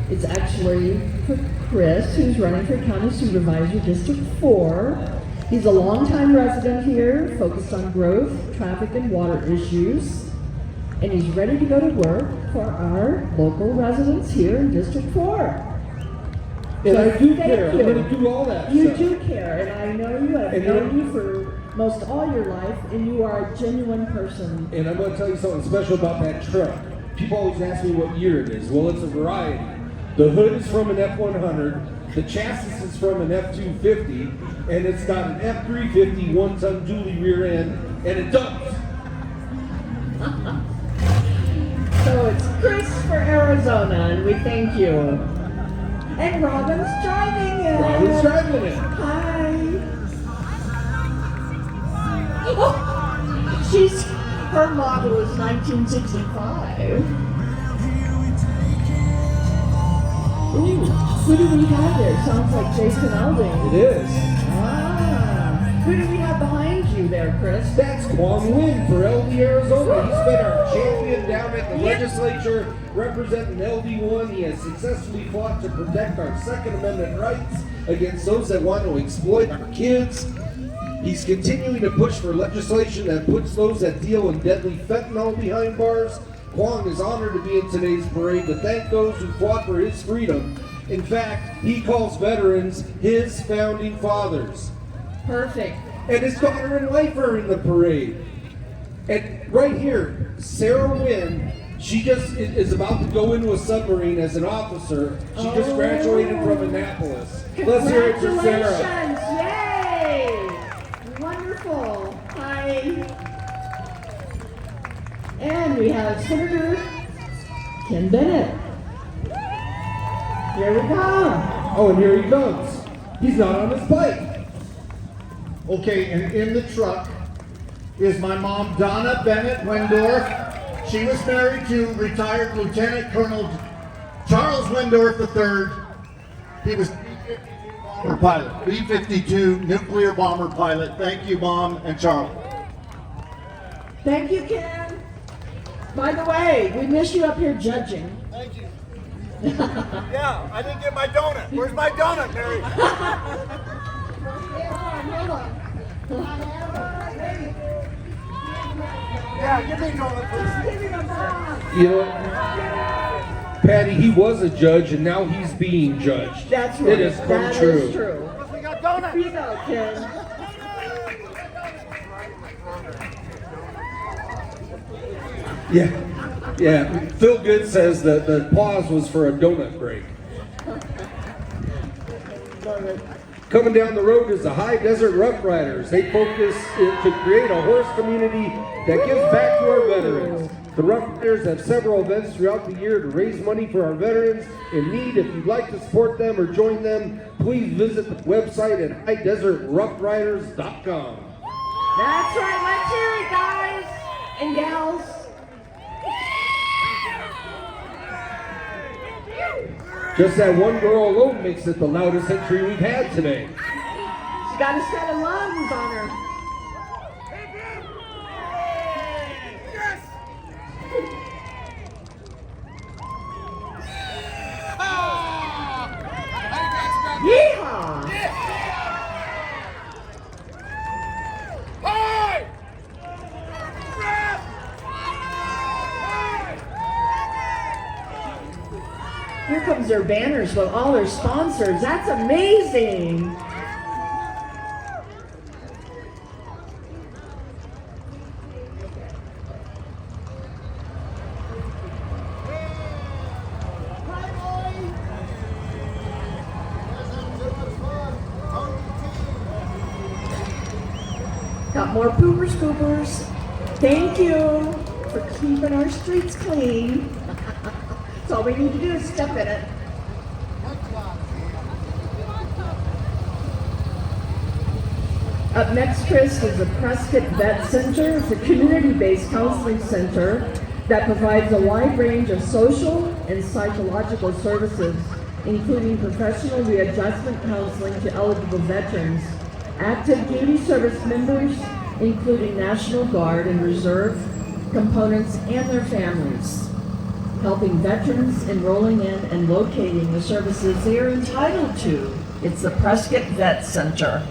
it's actually for Chris, who's running for County Supervisor, District 4. He's a longtime resident here, focused on growth, traffic, and water issues. And he's ready to go to work for our local residents here in District 4. And So I do thank care. I'm you. going to do all that You stuff. do care, and I know you have And known you for most all your life, and you are a genuine person. And I'm going to tell you something special about that truck. People always ask me what year it is. Well, it's a variety. The hood is from an F-100, the chassis is from an F-250, and it's got an F-350 one-ton dually rear end, and it dumps. So it's Chris for Arizona, and we thank you. And Robin's driving it. Robin's driving it. Hi. Oh, her model is 1965. Ooh, who do we have there? Sounds like Jason Elding. It is. Ah, who do we have behind you there, Chris? That's Kwong Win for LD Arizona. He's been our champion down at the legislature representing LD1. He has successfully fought to protect our Second Amendment rights against those that want to exploit our kids. He's continuing to push for legislation that puts those that deal in deadly fentanyl behind bars. Kwong is honored to be in today's parade to thank those who fought for his freedom. In fact, he calls veterans his founding fathers. Perfect. And his daughter and wife are in the parade. And right here, Sarah Wynn, she just is about to go into a submarine as an officer. She just graduated from Annapolis. Let's hear it for Sarah. Congratulations! Yay! Wonderful. Hi. And we have Senator Ken Bennett. Here we go. Oh, and here he comes. He's not on his bike. Okay, and in the truck is my mom, Donna Bennett Wendorf. She was married to retired Lieutenant Colonel Charles Wendorf III. He was B-52 bomber pilot, B-52 nuclear bomber pilot. Thank you, Mom and Charles. Thank you, Ken. By the way, we miss you up here judging. Thank you. Yeah, I didn't get my donut. Where's my donut, Mary? Yeah, give me a donut, please. You know, Patty, he was a judge and now he's being judged. That's right. It has come That true. is true. We got donuts. Here you go, Ken. Yeah. Phil Good says that the pause was for a donut break. Coming down the road is the High Desert Rough Riders. They focus to create a horse community that gives back to our veterans. The Rough Riders have several events throughout the year to raise money for our veterans in need. If you'd like to support them or join them, please visit the website at highdesertroughriders.com. That's right. Let's hear it, guys and gals. Just that one girl alone makes it the loudest entry we've had today. She got a set of lungs on her. Yeehaw! Here comes their banners with all their sponsors. That's amazing. Got more pooper scoopers. Thank you for keeping our streets clean. That's all we need to do is step in it. Up next, Chris, is the Prescott Vet Center. It's a community-based counseling center that provides a wide range of social and psychological services, including professional readjustment counseling to eligible veterans, active duty service members, including National Guard and Reserve components and their families, helping veterans enrolling in and locating the services they are entitled to. It's the Prescott Vet Center.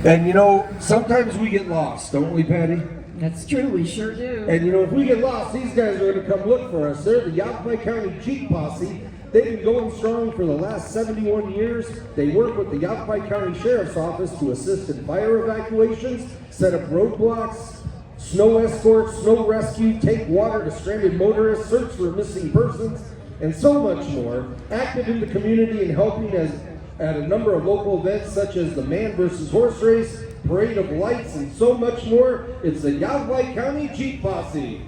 And you know, sometimes we get lost, don't we, Patty? That's true, we sure do. And you know, if we get lost, these guys are going to come look for us. They're the Yava County Jeep Posse. They've been going strong for the last 71 years. They work with the Yava County Sheriff's Office to assist in fire evacuations, set up roadblocks, snow escorts, snow rescue, take water to stranded motorists, search for missing persons, and so much more. Active in the community and helping at a number of local events such as the Man vs. Horse Race, Parade of Lights, and so much more. It's the Yava County Jeep Posse.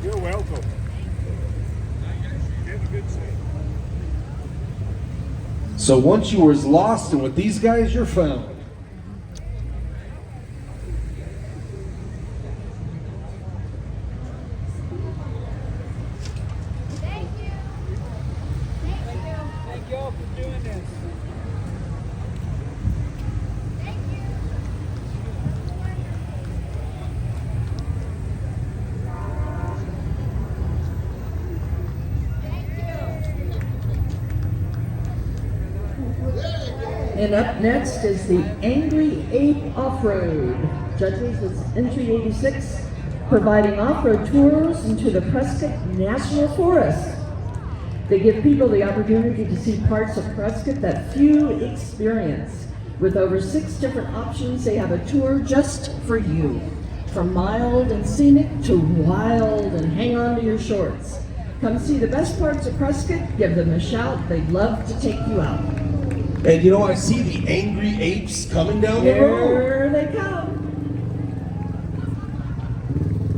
You're welcome. Have a good day. So once you were lost, and with these guys, you're found. Thank you all for doing this. And up next is the Angry Ape Off-Road. Judges, it's entry 86, providing off-road tours into the Prescott National Forest. They give people the opportunity to see parts of Prescott that few experience. With over 6 different options, they have a tour just for you. From mild and scenic to wild and hang on to your shorts. Come see the best parts of Prescott, give them a shout, they'd love to take you out. And you know, I see the angry apes coming down the road. Here they come.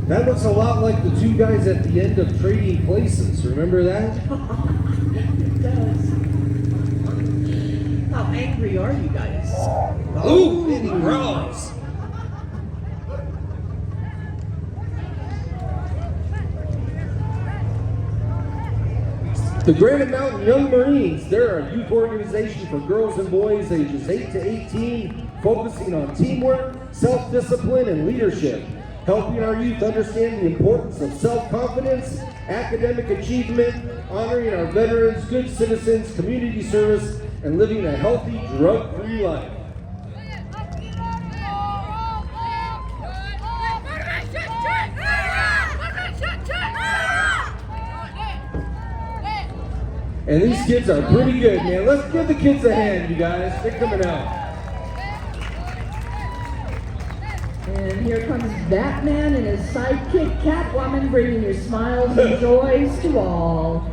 That looks a lot like the 2 guys at the end of Trading Places. Remember that? It does. How angry are you guys? Ooh, and he growls. The Granite Mountain Young Marines, they're a youth organization for girls and boys ages 8 to 18, focusing on teamwork, self-discipline, and leadership, helping our youth understand the importance of self-confidence, academic achievement, honoring our veterans, good citizens, community service, and living a healthy, drug-free life. And these kids are pretty good, man. Let's give the kids a hand, you guys. They're coming out. And here comes Batman and his sidekick Catwoman, bringing you smiles and joys to all.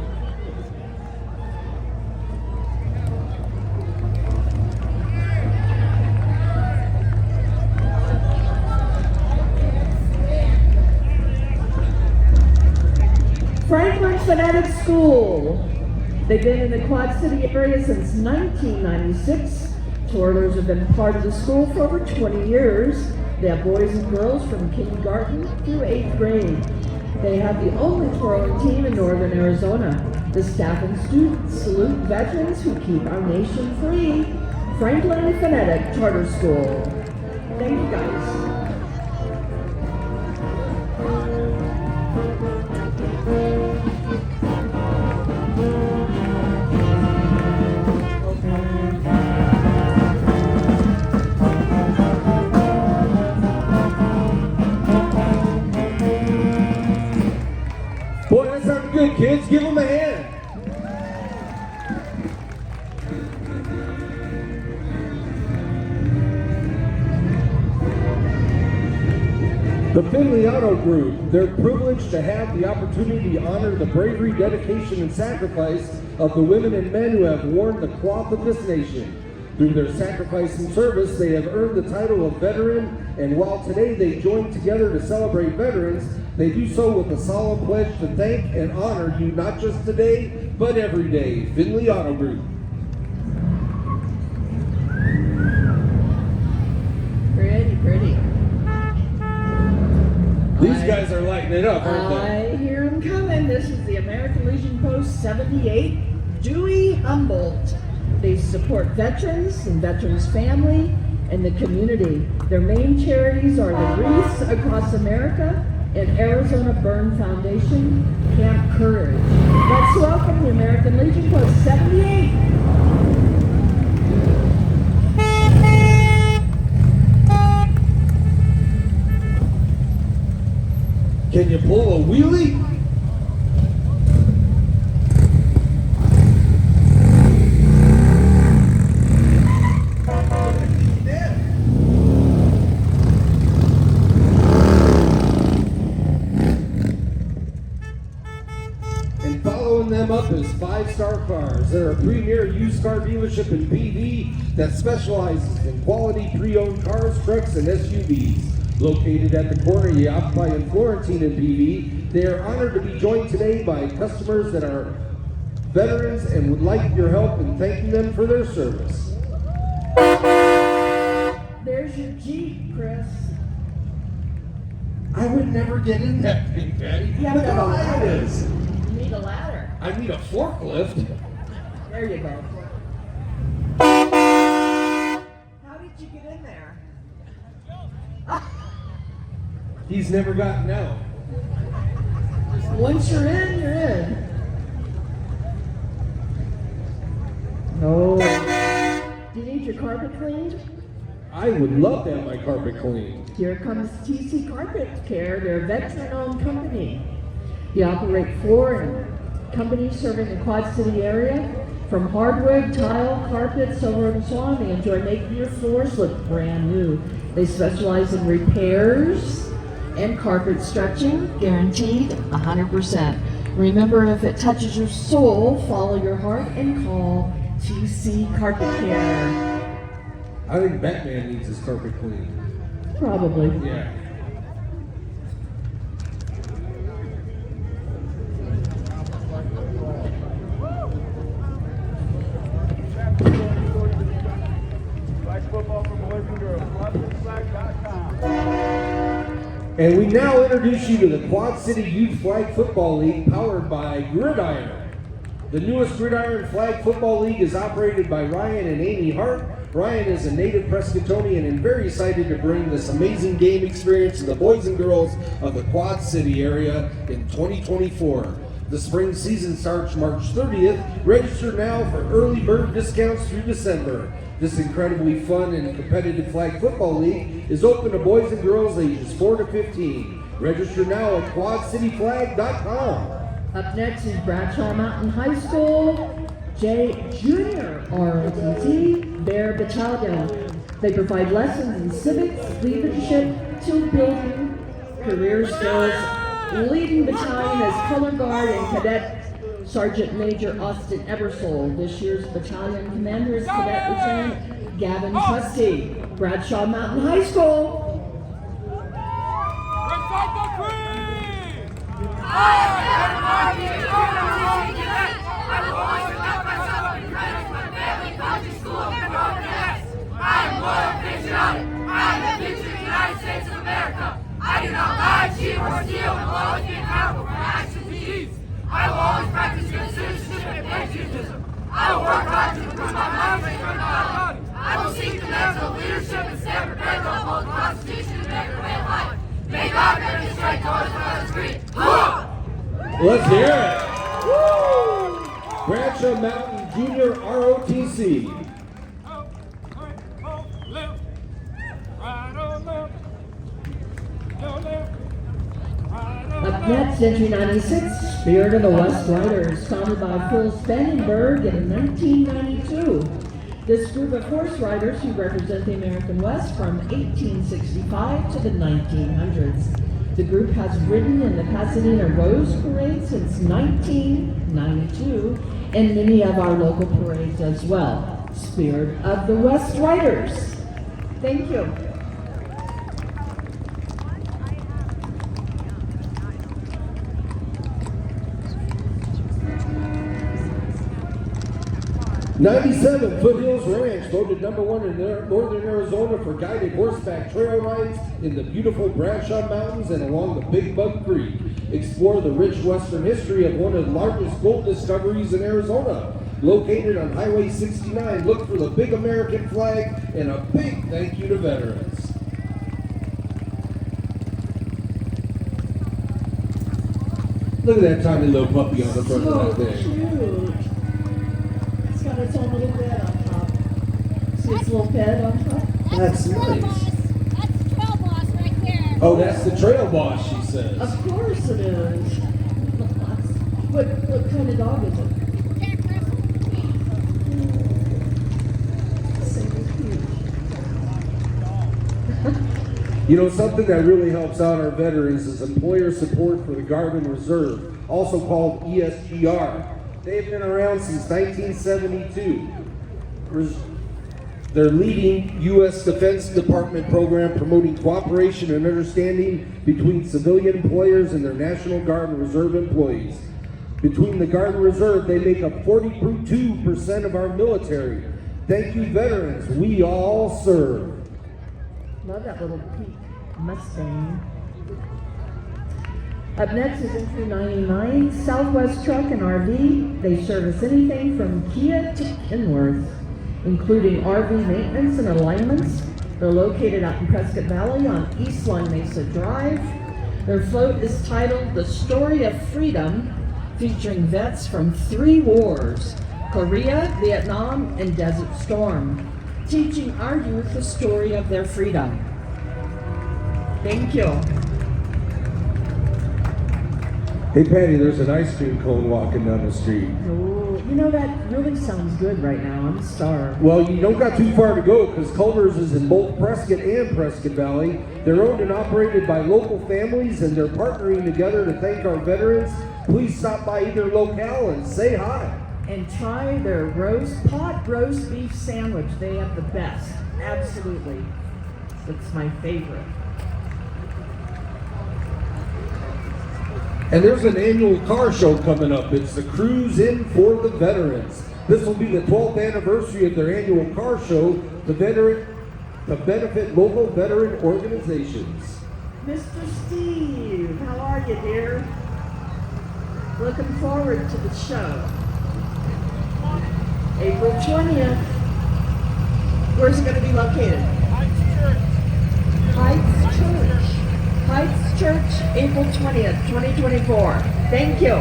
Franklin Phonetic School. They've been in the Quad City area since 1996. Twirlers have been part of the school for over 20 years. They have boys and girls from kindergarten through 8th grade. They have the only twirling team in northern Arizona. The staff and students salute veterans who keep our nation free. Franklin Phonetic Charter School. Thank you, guys. Boy, that sounded good, kids. Give them a hand. The Finley Auto Group, they're privileged to have the opportunity to honor the bravery, dedication, and sacrifice of the women and men who have worn the cloth of this nation. Through their sacrifice and service, they have earned the title of veteran, and while today they join together to celebrate veterans, they do so with a solemn pledge to thank and honor you not just today, but every day. Finley Auto Group. Pretty. These guys are lighting it up, aren't they? I hear them coming. This is the American Legion Post 78, Dewey Humboldt. They support veterans and veterans' family and the community. Their main charities are the Wreaths Across America and Arizona Burn Foundation, Camp Courage. Let's welcome the American Legion Post 78. Can you pull a wheelie? And following them up is 5-Star Cars. They're a premier used car dealership in PV that specializes in quality pre-owned cars, trucks, and SUVs. Located at the corner of Yava and Florentine in PV, they are honored to be joined today by customers that are veterans and would like your help in thanking them for their service. There's your Jeep, Chris. I would never get in that thing, Patty. Yeah, Look but how high it is. You need a ladder. I need a forklift. There you go. How did you get in there? He's never gotten out. Once you're in, you're in. No. Do you need your carpet cleaned? I would love to have my carpet cleaned. Here comes TC Carpet Care. They're a veteran-owned company. They operate flooring companies serving the Quad City area. From hardwood, tile, carpet, silver, and so on, they enjoy making your floors look brand new. They specialize in repairs and carpet stretching, guaranteed 100%. Remember, if it touches your soul, follow your heart and call TC Carpet Care. I think Batman needs his carpet cleaned. Probably. Yeah. And we now introduce you to the Quad City Youth Flag Football League, powered by Gridiron. The newest Gridiron Flag Football League is operated by Ryan and Amy Hart. Ryan is a native Prescottonian and very excited to bring this amazing game experience to the boys and girls of the Quad City area in 2024. The spring season starts March 30th. Register now for early bird discounts through December. This incredibly fun and competitive flag football league is open to boys and girls ages 4 to 15. Register now at quadcityflag.com. Up next is Bradshaw Mountain High School, Junior ROTC, Bear Battalion. They provide lessons in civics, leadership, team building, career skills. Leading battalion is Color Guard and Cadet Sergeant Major Austin Ebersole. This year's battalion commander is Cadet Lieutenant Gavin Trusty. Bradshaw Mountain High School. I do not lie, cheat, or steal, and will always be accountable for my actions and deeds. I will always practice good citizenship and patriotism. I will work hard to improve my mind and my body. I will seek the demands of leadership and stand prepared to uphold the Constitution and make our way of life. May God grant me strength to always follow His creed. Let's hear it. Bradshaw Mountain Junior ROTC. Up next, Entry 96, Spirit of the West Riders, founded by Phil Spangenberg in 1992. This group of horse riders who represent the American West from 1865 to the 1900s. The group has ridden in the Pasadena Rose Parade since 1992 and many of our local parades as well. Spirit of the West Riders. Thank you. '97 Foothills Ranch voted #1 in northern Arizona for guided horseback trail rides in the beautiful Bradshaw Mountains and along the Big Bug Creek. Explore the rich western history of one of the largest gold discoveries in Arizona. Located on Highway 69, look for the big American flag and a big thank you to veterans. Look at that tiny little puppy on the front of that thing. Cute. It's got its own little bed on top. See its little bed on top? That's nice. That's the trail boss right there. Oh, that's the trail boss, she says. Of course it is. What kind of dog is it? You know, something that really helps out our veterans is employer support for the Guard and Reserve, also called ESGR. They've been around since 1972. They're leading U.S. Defense Department program promoting cooperation and understanding between civilian employers and their National Guard and Reserve employees. Between the Guard and Reserve, they make up 42% of our military. Thank you, veterans. We all serve. Love that little pink Mustang. Up next is Entry 99, Southwest Truck and RV. They service anything from Kia to Kenworth, including RV maintenance and alignments. They're located out in Prescott Valley on East Line Mesa Drive. Their float is titled The Story of Freedom, featuring vets from 3 wars, Korea, Vietnam, and Desert Storm, teaching our youth the story of their freedom. Thank you. Hey Patty, there's an ice cream cone walking down the street. Oh, you know, that really sounds good right now. I'm starved. Well, you don't got too far to go because Culver's is in both Prescott and Prescott Valley. They're owned and operated by local families and they're partnering together to thank our veterans. Please stop by either locale and say hi. And try their pot roast beef sandwich. They have the best. Absolutely. It's my favorite. And there's an annual car show coming up. It's the Cruise In for the Veterans. This will be the 12th anniversary of their annual car show to benefit local veteran organizations. Mr. Steve, how are you, dear? Looking forward to the show. April 20th. Where's it going to be located? Heights Church. Heights Church, April 20th, 2024. Thank you.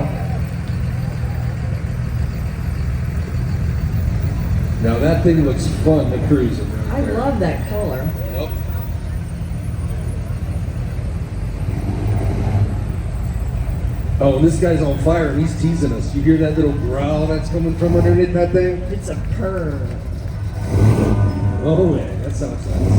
Now that thing looks fun to cruise in. Right I there. love that color. Yep. Oh, this guy's on fire and he's teasing us. You hear that little growl that's coming from underneath that thing? It's a purr. Oh man, that sounds nice.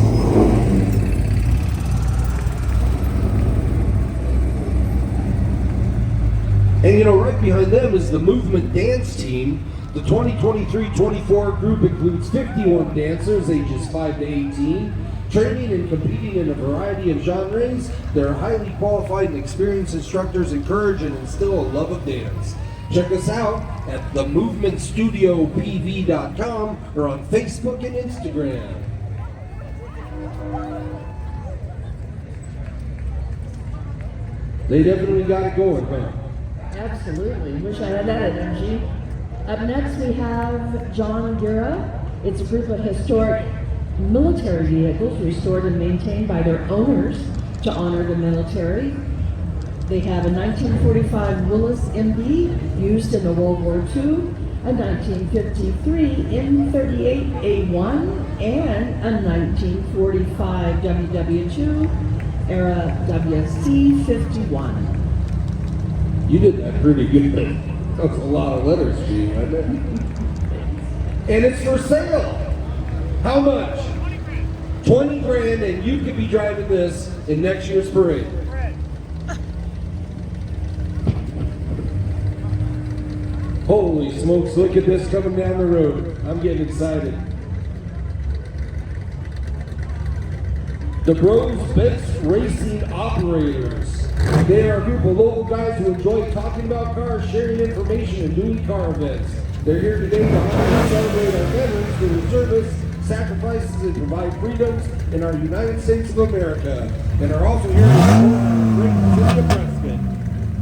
And you know, right behind them is the movement dance team. The 2023-24 group includes 51 dancers ages 5 to 18, training and competing in a variety of genres. Their highly qualified and experienced instructors encourage and instill a love of dance. Check us out at themovementstudiopv.com or on Facebook and Instagram. They definitely got it going, huh? Absolutely. Wish I had that energy. Up next we have John Gura. It's a group of historic military vehicles restored and maintained by their owners to honor the military. They have a 1945 Willis MB used in the World War II, a 1953 M38A1, and a 1945 WW2 era WC51. You did that pretty good. That was a lot of letters for you, wasn't it? And it's for sale. How much? 20 grand, and you could be driving this in next year's parade. Holy smokes, look at this coming down the road. I'm getting excited. The Bros Best Racing Operators. They are a group of local guys who enjoy talking about cars, sharing information, and doing car events. They're here today to honor and celebrate our veterans for their service, sacrifices, and provide freedoms in our United States of America. And are also here to support our great city of Prescott.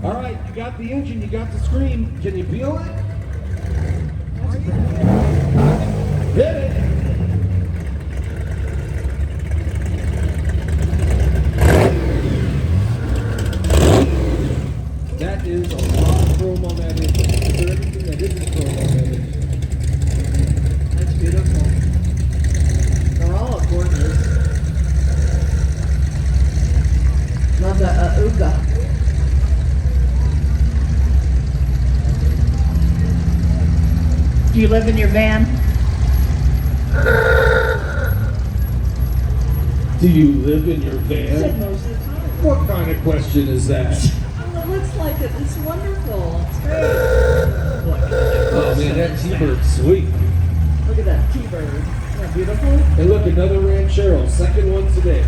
All right, you got the engine, you got the screen. Can you feel it? Hit it. That is a lot of chrome on that engine. Is there anything that isn't chrome on that engine? That's beautiful. They're all gorgeous. Love the Uga. Do you live in your van? Do you live in your Said van? most of the time. What kind of question is that? Well, it looks like it. It's wonderful. It's great. Oh man, that T-Bird's sweet. Look at that T-bird. Isn't that beautiful? And look, another Ranchero, second one today.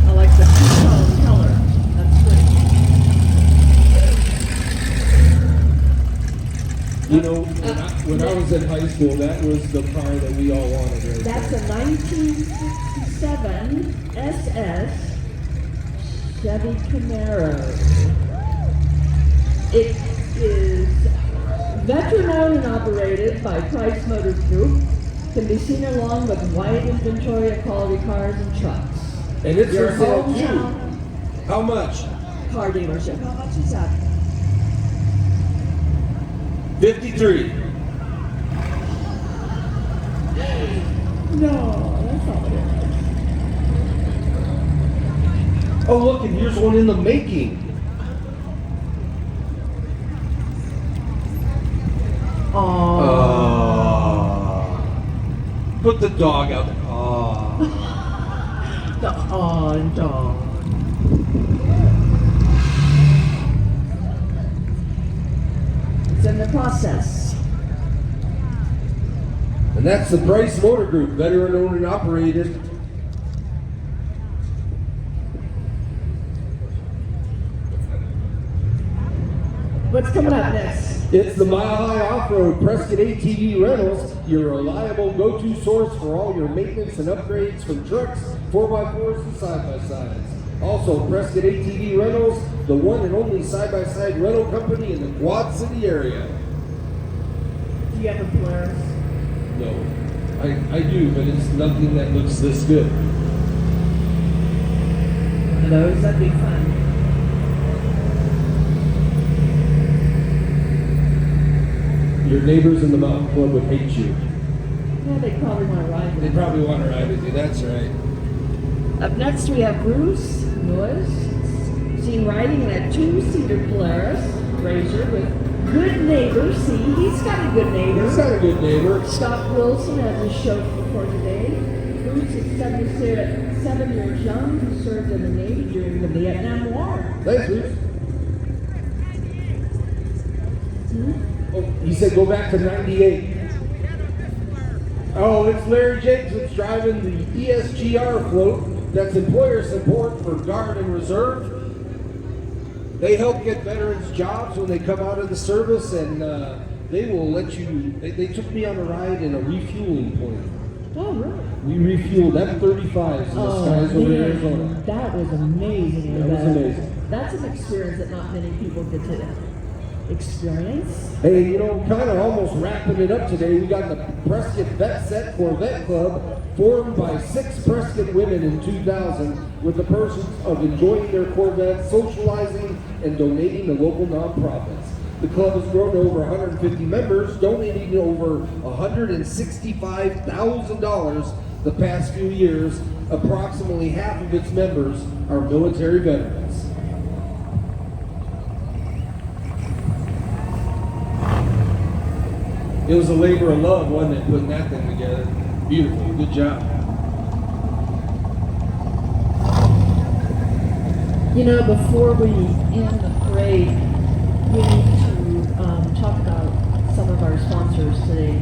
I like the two-tone color. That's great. You know, when I was in high school, that was the car that we all wanted right That's there. a 1967 SS Chevy Camaro. It is veteran-owned and operated by Price Motors Group. Can be seen along with wide inventory of quality cars and trucks. And it's Your for sale hometown too. How much? car dealership. How much is that? 53. No, that's not what it is. Oh look, and here's one in the making. Put the dog out there. The on dog. It's in the process. And that's the Price Motor Group, veteran owned and operated. What's coming up next? It's the Mile High Off-Road Prescott ATV Rentals, your reliable go-to source for all your maintenance and upgrades from trucks, 4x4s, and side-by-sides. Also, Prescott ATV Rentals, the one and only side-by-side rental company in the Quad City area. Do you have a Polaris? No, I do, but it's nothing that looks this good. One of those, that'd be fun. Your neighbors in the mountain club would hate you. Yeah, they probably want to ride with They you. probably want to ride with you, that's right. Up next, we have Bruce Noyes, seen riding in a two-seater Polaris RZR with good neighbor. See, he's got a good neighbor. He's got a good neighbor. Scott Wilson as his chauffeur for today. Bruce is 77 years young, who served in the Navy during the Vietnam War. Thanks, Bruce. Oh, he said go back to 98. Oh, it's Larry Jacobs driving the ESGR float. That's employer support for Guard and Reserve. They help get veterans jobs when they come out of the service, and they will let you, they took me on a ride in a refueling plant. Oh, really? We refueled F-35s in the skies over Arizona. That was amazing. That was amazing. That's an experience that not many people get to experience. Hey, you know, kind of almost wrapping it up today, we got the Prescott Vet Set Corvette Club, formed by 6 Prescott women in 2000 with the purpose of enjoying their Corvettes, socializing, and donating to local nonprofits. The club has grown to over 150 members, donating over $165,000 the past few years. Approximately half of its members are military veterans. It was a labor of love, wasn't it, putting that thing together? Beautiful, good job. You know, before we end the parade, we need to talk about some of our sponsors today.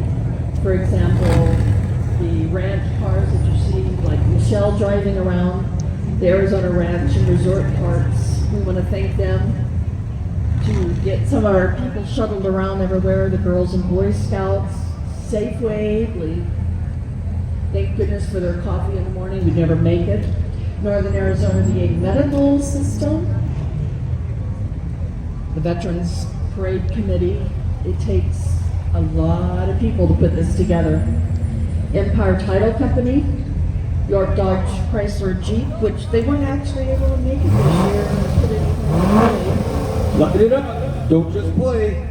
For example, the ranch cars that you see, like Michelle driving around, the Arizona Ranch and Resort Parks. We want to thank them to get some of our people shuttled around everywhere, the Girls and Boy Scouts, Safeway, thank goodness for their coffee in the morning, we'd never make it. Northern Arizona VA Medical System, the Veterans Parade Committee. It takes a lot of people to put this together. Empire Title Company, York Dodge Chrysler Jeep, which they weren't actually able to make it this year and put it in the parade. Lock it up, don't just play.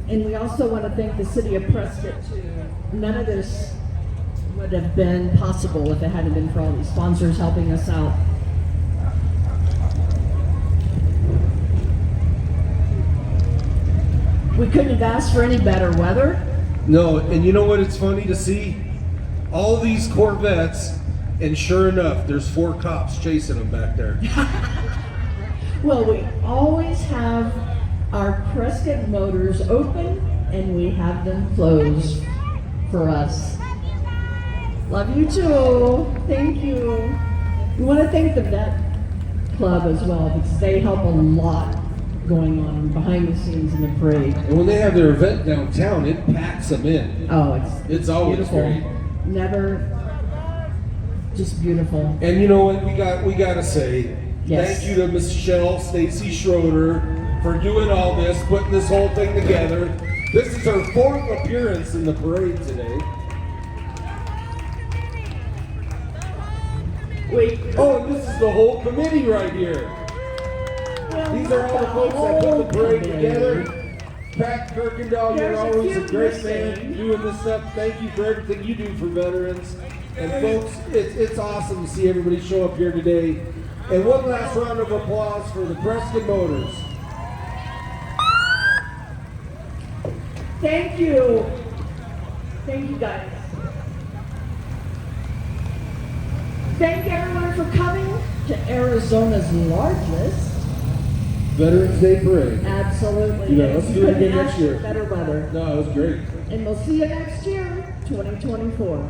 And we also want to thank the city of Prescott too. None of this would have been possible if it hadn't been for all these sponsors helping us out. We couldn't have asked for any better weather. No, and you know what, it's funny to see all these Corvettes, and sure enough, there's 4 cops chasing them back there. Well, we always have our Prescott motors open and we have them closed for us. Love you too. Thank you. We want to thank the Vet Club as well because they help a lot going on behind the scenes in the parade. And when they have their event downtown, it packs them in. Oh, it's always beautiful. great. Never, just beautiful. And you know what, we got to say, Yes. thank you to Michelle Stacy Schroeder for doing all this, putting this whole thing together. This is her 4th appearance in the parade today. Wait. Oh, and this is the whole committee right here. These are all the folks that put the parade together. Pat Kirkendall, you're always a great man doing this stuff. Thank you for everything you do for veterans. And folks, it's awesome to see everybody show up here today. And one last round of applause for the Prescott Motors. Thank you. Thank you guys. Thank everyone for coming to Arizona's largest Veterans Day Parade. Absolutely. Yeah, let's do it again Couldn't next ask year. for better weather. No, it was great. And we'll see you next year, 2024.